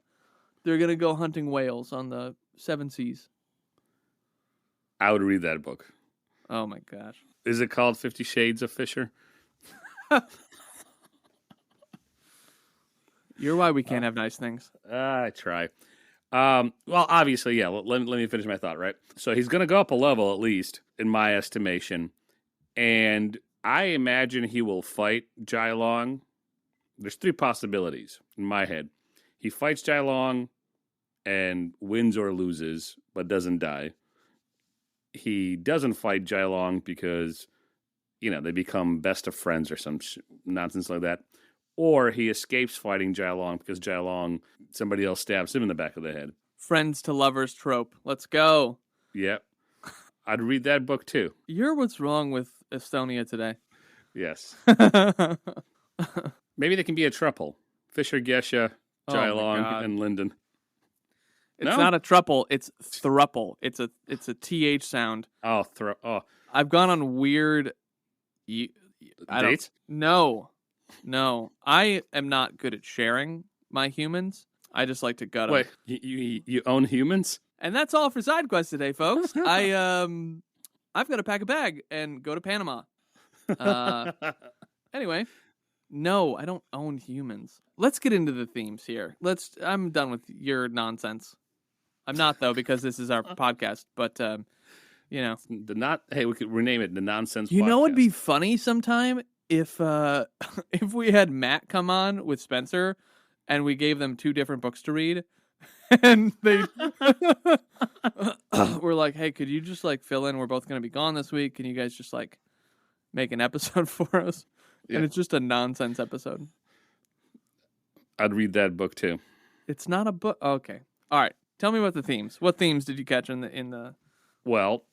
they're going to go hunting whales on the 7 seas. I would read that book. Oh, my gosh. Is it called 50 Shades of Fisher? You're why we can't have nice things. I try. Well, obviously, yeah. Let me finish my thought, right? So he's going to go up a level, at least, in my estimation. And I imagine he will fight Jai Long. There's 3 possibilities in my head. He fights Jai Long and wins or loses, but doesn't die. He doesn't fight Jai Long because, they become best of friends or some nonsense like that. Or he escapes fighting Jai Long because Jai Long, somebody else stabs him in the back of the head. Friends to lovers trope. Let's go. Yep. I'd read that book too. You're what's wrong with Estonia today. Yes. Maybe they can be a triple. Fisher, Gesha, Jai Long, and Lindon. It's not a truple, it's thruple. It's a TH sound. Oh, I've gone on weird dates? No. I am not good at sharing my humans. I just like to gut them. Wait, you own humans? And that's all for Side Quest today, folks. I've got to pack a bag and go to Panama. Anyway, no, I don't own humans. Let's get into the themes here. I'm done with your nonsense. I'm not, though, because this is our podcast, but Hey, we could rename it the Nonsense You Podcast. know what'd be funny sometime? If we had Matt come on with Spencer and we gave them 2 different books to read and they we're like, hey, could you just like fill in? We're both going to be gone this week. Can you guys just like make an episode for us? Yeah. And it's just a nonsense episode. I'd read that book too. It's not a book. Okay. All right. Tell me about the themes. What themes did you catch in the? Well,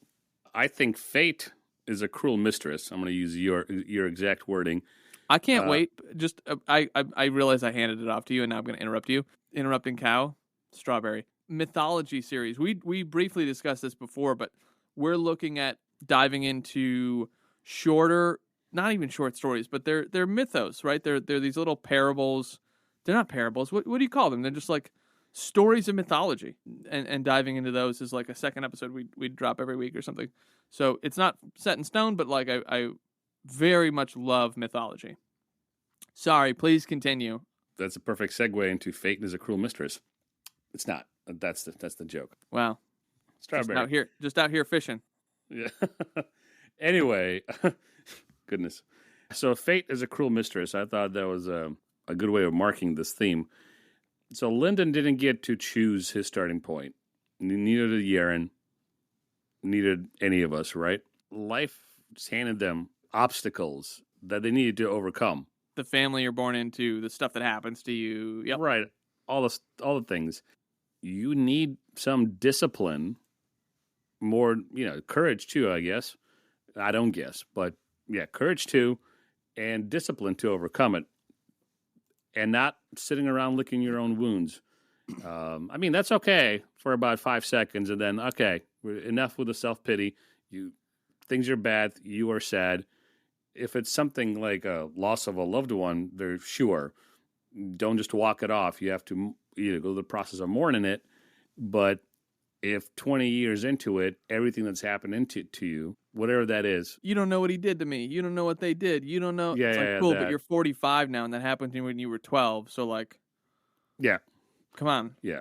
I think fate is a cruel mistress. I'm going to use your exact wording. I can't wait. Just I realize I handed it off to you, and now I'm going to interrupt you. Interrupting cow, strawberry mythology series. We briefly discussed this before, but we're looking at diving into shorter, not even short stories, but they're mythos, right? They're these little parables. They're not parables. What do you call them? They're just like stories of mythology, and diving into those is like a second episode we'd drop every week or something. So it's not set in stone, but like I very much love mythology. Sorry, please continue. That's a perfect segue into fate is a cruel mistress. It's not. That's the joke. Wow. Strawberry. Just out here fishing. Yeah. Anyway, goodness. So fate is a cruel mistress. I thought that was a good way of marking this theme. So Lindon didn't get to choose his starting point. Neither did Yerin. Neither did any of us, right? Life just handed them obstacles that they needed to overcome. The family you're born into, the stuff that happens to you. Yep. Right. All the things. You need some discipline, more, courage too, I guess. I don't guess, but yeah, courage too, and discipline to overcome it. And not sitting around licking your own wounds. I mean, that's okay for about 5 seconds, and then, okay, enough with the self-pity. Things are bad. You are sad. If it's something like a loss of a loved one, they're sure. don't just walk it off. You have to either go through the process of mourning it, but if 20 years into it, everything that's happened to you, whatever that is. You don't know what he did to me. You don't know what they did. You don't know. Yeah, it's like, yeah, cool, that. but you're 45 now, and that happened to you when you were 12. So, like, yeah. Come on. Yeah,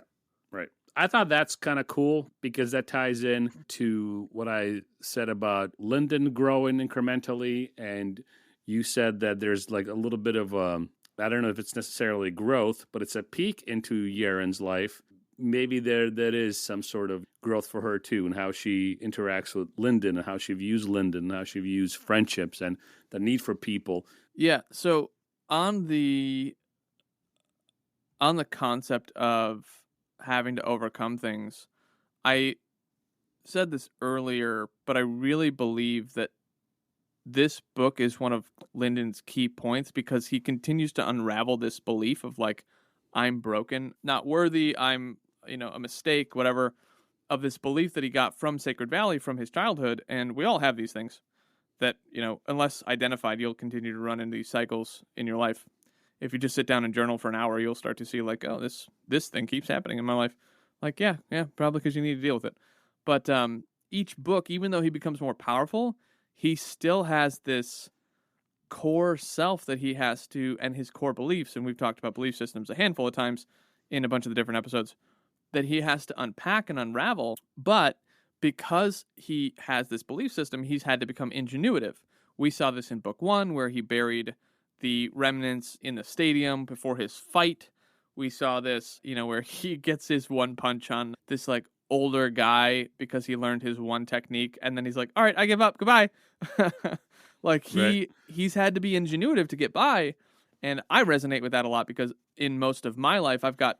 right. I thought that's kind of cool because that ties in to what I said about Lindon growing incrementally, and you said that there's like a little bit of I don't know if it's necessarily growth, but it's a peek into Yerin's life. Maybe that is some sort of growth for her too, and how she interacts with Lindon, and how she views Lindon, and how she views friendships and the need for people. Yeah. So on the concept of having to overcome things, I said this earlier, but I really believe that this book is one of Lindon's key points because he continues to unravel this belief of like, I'm broken, not worthy, I'm, a mistake, whatever, of this belief that he got from Sacred Valley from his childhood. And we all have these things that, unless identified, you'll continue to run into these cycles in your life. If you just sit down and journal for an hour, you'll start to see like, oh, this thing keeps happening in my life. Like, yeah, probably because you need to deal with it. But each book, even though he becomes more powerful, he still has this core self that he has to, and his core beliefs, and we've talked about belief systems a handful of times in a bunch of the different episodes, that he has to unpack and unravel. But because he has this belief system, he's had to become ingenuitive. We saw this in book 1, where he buried the remnants in the stadium before his fight. We saw this, where he gets his one punch on this like older guy because he learned his one technique, and then he's like, all right, I give up, goodbye. Like he's had to be ingenuitive to get by. And I resonate with that a lot because in most of my life, I've got,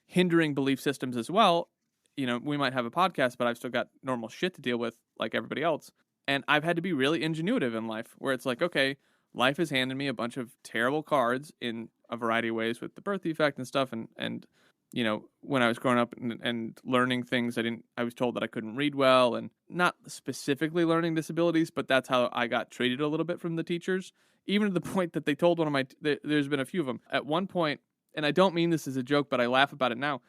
hindering belief systems as well. We might have a podcast, but I've still got normal shit to deal with like everybody else. And I've had to be really ingenuitive in life where it's like, okay, life has handed me a bunch of terrible cards in a variety of ways with the birth defect and stuff. And when I was growing up and learning things, I was told that I couldn't read well, and not specifically learning disabilities, but that's how I got treated a little bit from the teachers, even to the point that they told one of my, there's been a few of them at one point, and I don't mean this as a joke, but I laugh about it now.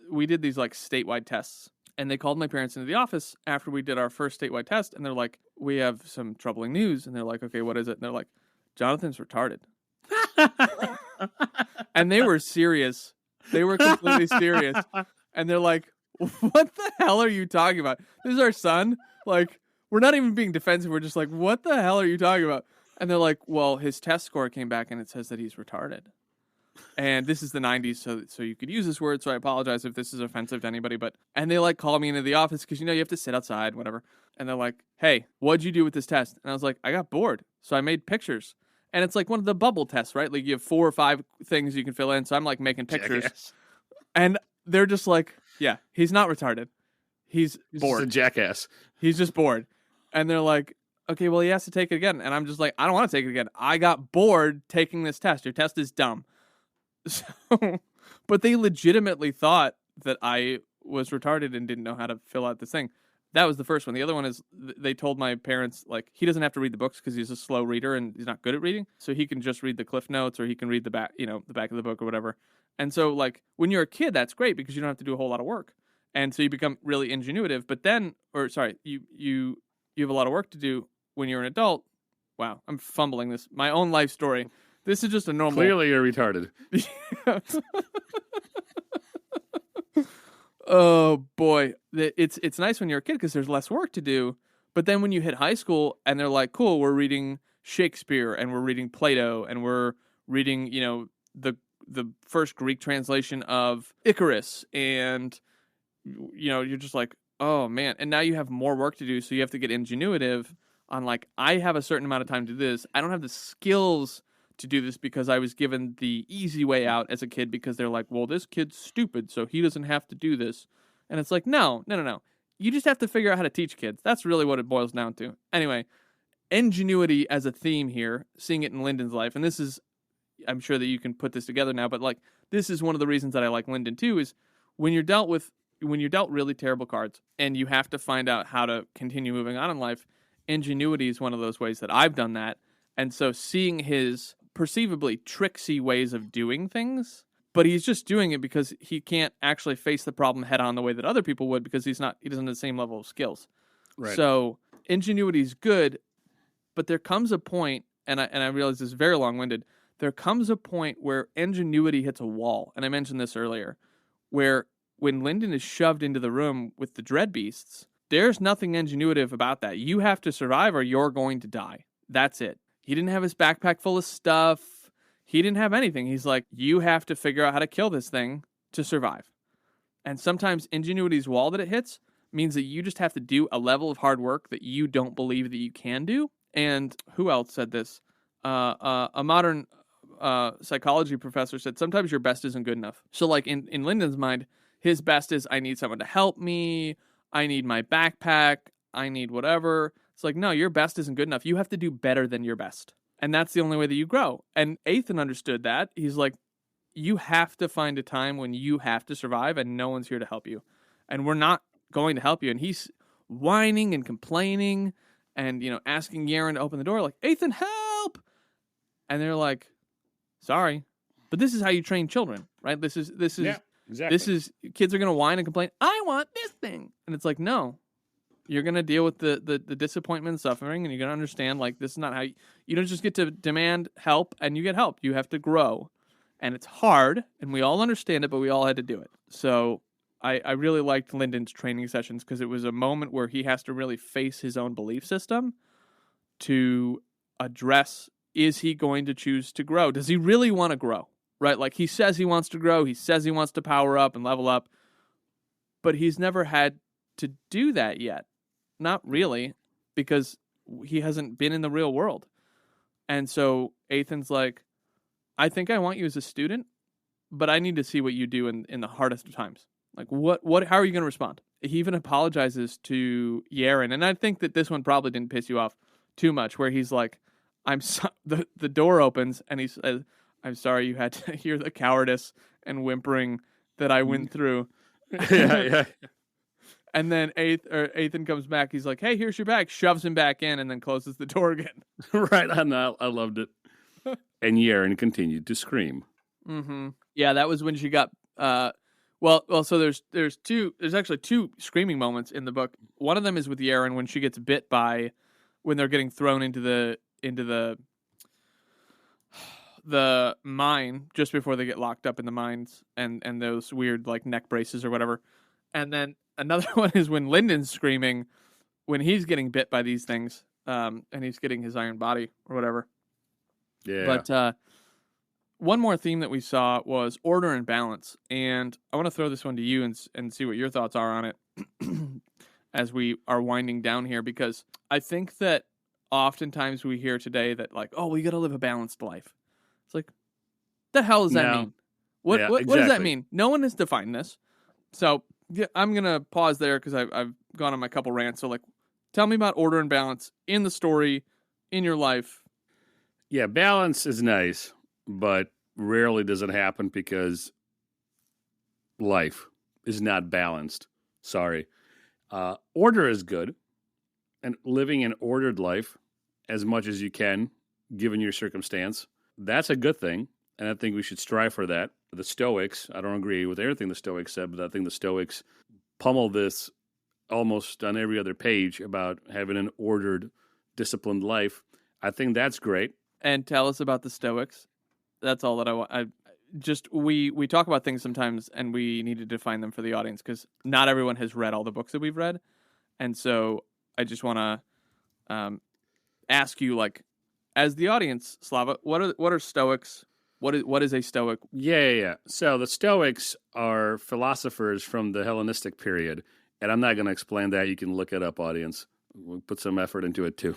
We did these like statewide tests, and they called my parents into the office after we did our first statewide test, and they're like, we have some troubling news. And they're like, okay, what is it? And they're like, Jonathan's retarded. And they were serious. They were completely serious. And they're like, what the hell are you talking about? This is our son. Like, we're not even being defensive. We're just like, what the hell are you talking about? And they're like, well, his test score came back and it says that he's retarded. And this is the 90s, so you could use this word, so I apologize if this is offensive to anybody. And they like call me into the office because, you have to sit outside, whatever. And they're like, hey, what'd you do with this test? And I was like, I got bored, so I made pictures. And it's like one of the bubble tests, right? Like you have 4 or 5 things you can fill in, so I'm like making pictures. Jackass. And they're just like, yeah, he's not retarded. He's bored. Just a jackass. He's just bored. And they're like, okay, well, he has to take it again. And I'm just like, I don't want to take it again. I got bored taking this test. Your test is dumb. So, but they legitimately thought that I was retarded and didn't know how to fill out this thing. That was the first one. The other one is they told my parents, like, he doesn't have to read the books because he's a slow reader and he's not good at reading. So he can just read the cliff notes, or he can read the back, the back of the book or whatever. And so, like, when you're a kid, that's great because you don't have to do a whole lot of work. And so you become really ingenuitive. But then, you have a lot of work to do when you're an adult. Wow, I'm fumbling this. My own life story. This is just a normal... Clearly you're retarded. Oh, boy. It's nice when you're a kid because there's less work to do. But then when you hit high school and they're like, cool, we're reading Shakespeare and we're reading Plato and we're reading, the first Greek translation of Icarus. And, you're just like, oh, man. And now you have more work to do, so you have to get ingenuitive on, like, I have a certain amount of time to do this. I don't have the skills to do this because I was given the easy way out as a kid because they're like, well, this kid's stupid, so he doesn't have to do this. And it's like, no. You just have to figure out how to teach kids. That's really what it boils down to. Anyway, ingenuity as a theme here, seeing it in Lindon's life, and this is, I'm sure that you can put this together now, but like, this is one of the reasons that I like Lindon too, is when you're dealt really terrible cards and you have to find out how to continue moving on in life, ingenuity is one of those ways that I've done that. And so seeing his perceivably tricksy ways of doing things, but he's just doing it because he can't actually face the problem head on the way that other people would because he doesn't have the same level of skills. Right. So ingenuity is good, but there comes a point, and I realize this is very long-winded, there comes a point where ingenuity hits a wall, and I mentioned this earlier, where when Lindon is shoved into the room with the dread beasts, there's nothing ingenuitive about that. You have to survive or you're going to die. That's it. He didn't have his backpack full of stuff. He didn't have anything. He's like, you have to figure out how to kill this thing to survive. And sometimes ingenuity's wall that it hits means that you just have to do a level of hard work that you don't believe that you can do. And who else said this? A modern psychology professor said, sometimes your best isn't good enough. So like in Lyndon's mind, his best is, I need someone to help me. I need my backpack. I need whatever. It's like, no, your best isn't good enough. You have to do better than your best. And that's the only way that you grow. And Ethan understood that. He's like, you have to find a time when you have to survive and no one's here to help you. And we're not going to help you. And he's whining and complaining and, asking Yerin to open the door like, Ethan, help! And they're like, sorry. But this is how you train children, right? This is Yeah, exactly. This is, kids are going to whine and complain, I want this thing. And it's like, no. You're going to deal with the disappointment and suffering, and you're going to understand, like, this is not how you don't just get to demand help, and you get help. You have to grow. And it's hard, and we all understand it, but we all had to do it. So I really liked Lyndon's training sessions because it was a moment where he has to really face his own belief system to address, is he going to choose to grow? Does he really want to grow? Right? Like, he says he wants to grow. He says he wants to power up and level up. But he's never had to do that yet. Not really, because he hasn't been in the real world. And so Ethan's like, I think I want you as a student, but I need to see what you do in the hardest of times. Like, how are you going to respond? He even apologizes to Yerin. And I think that this one probably didn't piss you off too much, where he's like, the door opens and he says, I'm sorry you had to hear the cowardice and whimpering that I went through. yeah. And then Ethan comes back. He's like, hey, here's your bag. Shoves him back in and then closes the door again. Right. I loved it. And Yerin continued to scream. Mm-hmm. Yeah, that was when she got... So there's actually two screaming moments in the book. One of them is with Yerin when she gets bit by... when they're getting thrown into the mine just before they get locked up in the mines and those weird, like, neck braces or whatever. And then another one is when Lyndon's screaming when he's getting bit by these things, and he's getting his iron body or whatever. Yeah. But one more theme that we saw was order and balance. And I want to throw this one to you and see what your thoughts are on it as we are winding down here, because I think that oftentimes we hear today that, like, oh, we got to live a balanced life. It's like, the hell does that mean? What does that mean? No one has defined this. So yeah, I'm going to pause there because I've gone on my couple rants. So, like, tell me about order and balance in the story, in your life. Yeah, balance is nice, but rarely does it happen because life is not balanced. Sorry. Order is good, and living an ordered life as much as you can, given your circumstance, that's a good thing, and I think we should strive for that. The Stoics, I don't agree with everything the Stoics said, but I think the Stoics pummel this almost on every other page about having an ordered, disciplined life. I think that's great. And tell us about the Stoics. That's all that I want. We talk about things sometimes, and we need to define them for the audience because not everyone has read all the books that we've read, and so I just want to ask you, like, as the audience, Slava, what are Stoics? What is a Stoic? Yeah. So the Stoics are philosophers from the Hellenistic period, and I'm not going to explain that. You can look it up, audience. We'll put some effort into it too.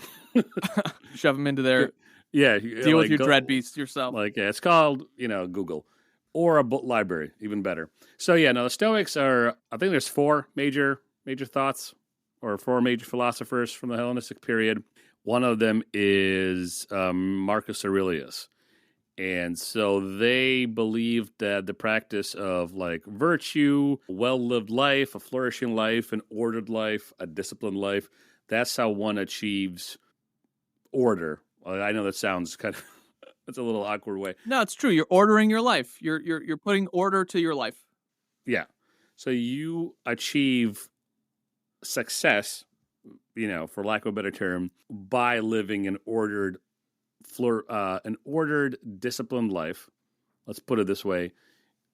Shove them into there. Yeah, deal with your dread beasts yourself. Like, yeah, it's called, Google or a book library, even better. So yeah, no, the Stoics are. I think there's four major thoughts or four major philosophers from the Hellenistic period. One of them is Marcus Aurelius, and so they believed that the practice of, like, virtue, well-lived life, a flourishing life, an ordered life, a disciplined life, that's how one achieves order. I know that sounds kind of That's a little awkward way. No, it's true. You're ordering your life. You're putting order to your life. Yeah. So you achieve success, for lack of a better term, by living an ordered, disciplined life. Let's put it this way.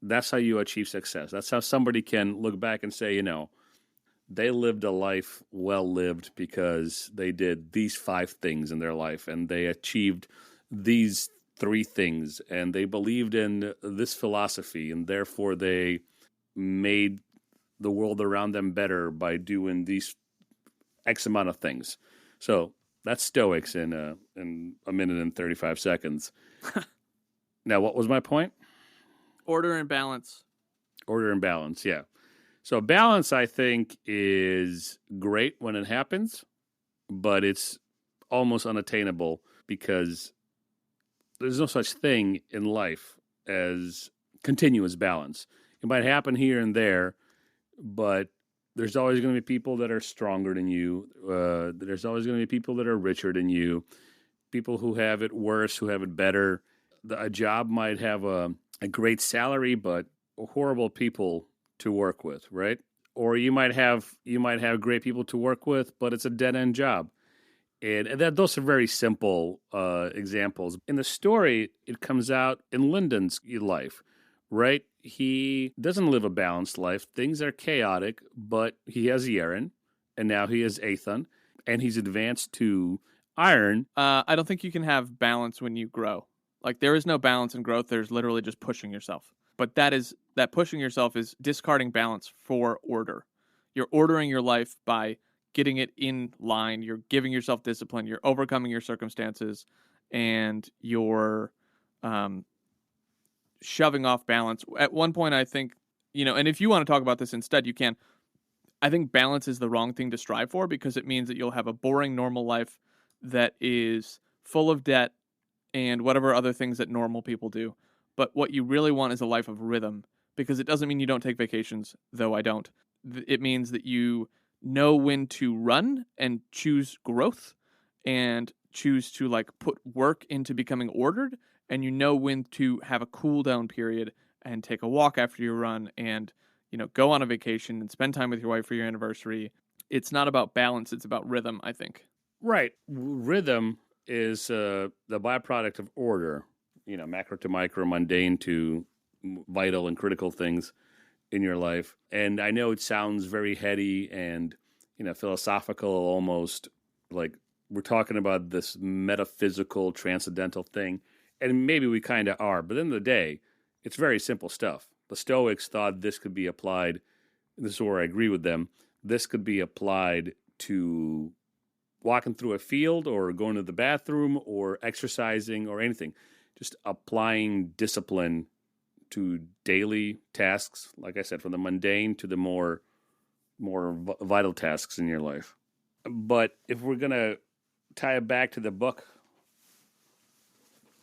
That's how you achieve success. That's how somebody can look back and say, they lived a life well lived because they did these 5 things in their life and they achieved these 3 things and they believed in this philosophy and therefore they made the world around them better by doing these X amount of things. So that's Stoics in a minute and 35 seconds. Now, what was my point? Order and balance. Order and balance, yeah. So balance, I think, is great when it happens, but it's almost unattainable because there's no such thing in life as continuous balance. It might happen here and there, but there's always going to be people that are stronger than you. There's always going to be people that are richer than you, people who have it worse, who have it better. A job might have a great salary, but horrible people to work with, right? Or you might have great people to work with, but it's a dead-end job. And those are very simple examples. In the story, it comes out in Lindon's life, right? He doesn't live a balanced life. Things are chaotic, but he has Yerin, and now he has Ethan, and he's advanced to Iron. I don't think you can have balance when you grow. Like, there is no balance in growth. There's literally just pushing yourself. But that pushing yourself is discarding balance for order. You're ordering your life by getting it in line. You're giving yourself discipline. You're overcoming your circumstances, and you're shoving off balance. At one point, I think, and if you want to talk about this instead, you can. I think balance is the wrong thing to strive for because it means that you'll have a boring, normal life that is full of debt and whatever other things that normal people do. But what you really want is a life of rhythm, because it doesn't mean you don't take vacations, though I don't. It means that you know when to run and choose growth and choose to put work into becoming ordered, and you know when to have a cool down period and take a walk after you run and go on a vacation and spend time with your wife for your anniversary. It's not about balance, it's about rhythm, I think. Right. Rhythm is the byproduct of order, macro to micro, mundane to vital and critical things in your life. And I know it sounds very heady and, philosophical, almost like we're talking about this metaphysical, transcendental thing. And maybe we kind of are. But at the end of the day, it's very simple stuff. The Stoics thought this could be applied. This is where I agree with them. This could be applied to walking through a field or going to the bathroom or exercising or anything. Just applying discipline to daily tasks, like I said, from the mundane to the more vital tasks in your life. But if we're going to tie it back to the book,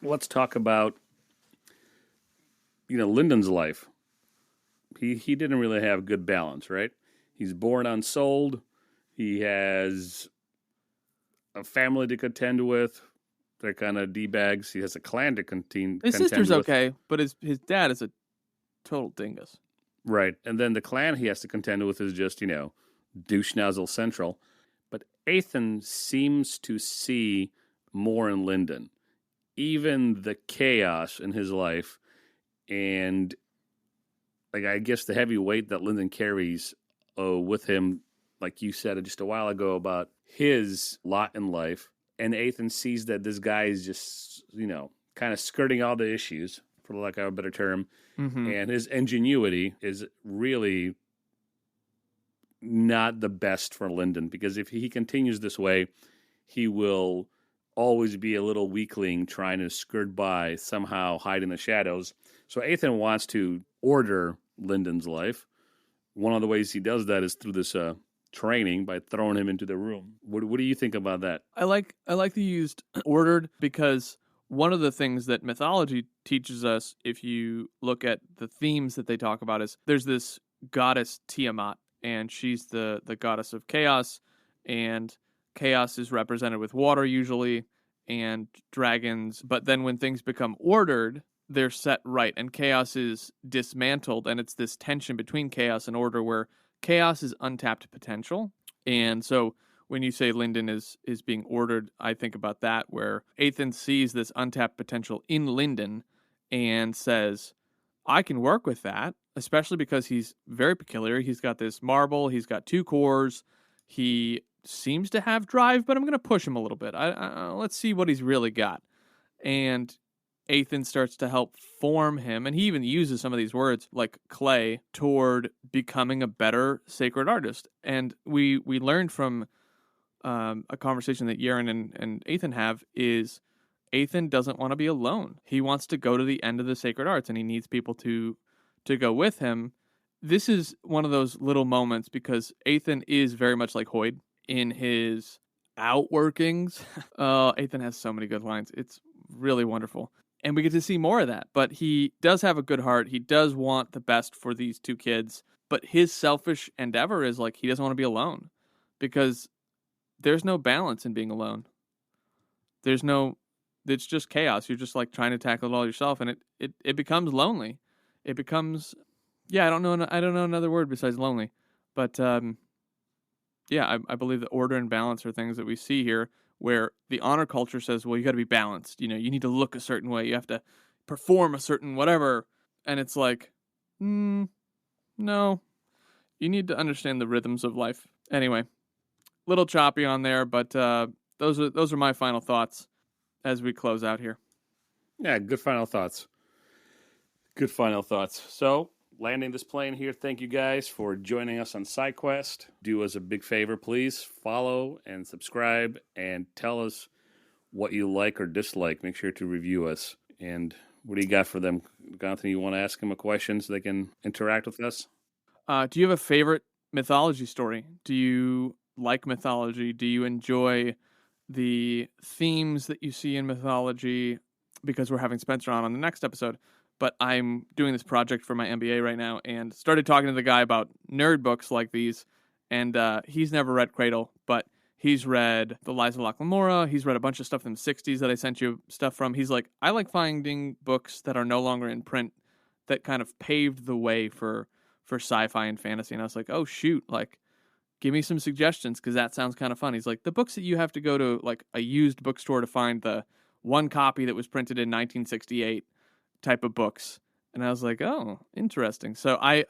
let's talk about, Lindon's life. He didn't really have good balance, right? He's born unsold. He has a family to contend with. They're kind of D-bags. He has a clan to contend with. His sister's okay, but his dad is a total dingus. Right. And then the clan he has to contend with is just, douche nozzle central. But Ethan seems to see more in Lindon. Even the chaos in his life and, I guess the heavy weight that Lindon carries with him, like you said just a while ago about his lot in life. And Ethan sees that this guy is just, kind of skirting all the issues, for lack of a better term. Mm-hmm. And his ingenuity is really not the best for Lindon, because if he continues this way, he will always be a little weakling trying to skirt by, somehow hide in the shadows. So Ethan wants to order Lindon's life. One of the ways he does that is through this training by throwing him into the room. What do you think about that? I like that you used ordered, because one of the things that mythology teaches us, if you look at the themes that they talk about, is there's this goddess Tiamat, and she's the goddess of chaos, and chaos is represented with water usually, and dragons, but then when things become ordered, they're set right, and chaos is dismantled, and it's this tension between chaos and order where chaos is untapped potential. And so when you say Lindon is being ordered, I think about that, where Ethan sees this untapped potential in Lindon and says, I can work with that, especially because he's very peculiar. He's got this marble, he's got 2 cores, he seems to have drive, but I'm going to push him a little bit. Let's see what he's really got. And Ethan starts to help form him, and he even uses some of these words like clay toward becoming a better sacred artist. And we learned from a conversation that Yerin and Ethan have is Ethan doesn't want to be alone. He wants to go to the end of the sacred arts, and he needs people to go with him. This is one of those little moments because Ethan is very much like Hoyd in his outworkings. Ethan has so many good lines. It's really wonderful. And we get to see more of that. But he does have a good heart. He does want the best for these 2 kids. But his selfish endeavor is like he doesn't want to be alone because there's no balance in being alone. It's just chaos. You're just like trying to tackle it all yourself, and it becomes lonely. It becomes, I don't know another word besides lonely. But I believe that order and balance are things that we see here, where the honor culture says, well, you got to be balanced. You need to look a certain way. You have to perform a certain whatever. And it's like, no, you need to understand the rhythms of life. Anyway, little choppy on there, but those are my final thoughts as we close out here. Yeah, good final thoughts. So, landing this plane here, thank you guys for joining us on SideQuest. Do us a big favor, please. Follow and subscribe and tell us what you like or dislike. Make sure to review us. And what do you got for them? Jonathan, you want to ask them a question so they can interact with us? Do you have a favorite mythology story? Do you like mythology? Do you enjoy the themes that you see in mythology? Because we're having Spencer on the next episode. But I'm doing this project for my MBA right now and started talking to the guy about nerd books like these. And he's never read Cradle, but he's read The Lies of Locke Lamora. He's read a bunch of stuff in the 60s that I sent you stuff from. He's like, I like finding books that are no longer in print that kind of paved the way for sci-fi and fantasy. And I was like, oh, shoot, like, give me some suggestions because that sounds kind of fun. He's like, the books that you have to go to like a used bookstore to find the one copy that was printed in 1968 type of books. And I was like, oh, interesting. So I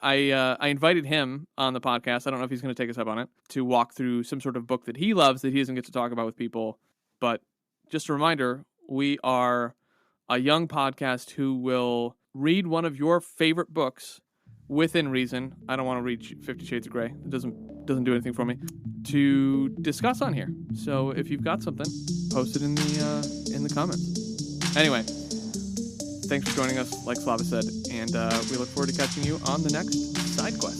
invited him on the podcast. I don't know if he's going to take us up on it to walk through some sort of book that he loves that he doesn't get to talk about with people. But just a reminder, we are a young podcast who will read one of your favorite books within reason. I don't want to read 50 Shades of Grey. It doesn't do anything for me to discuss on here. So if you've got something, post it in the comments. Anyway, thanks for joining us, like Slava said, and we look forward to catching you on the next side quest.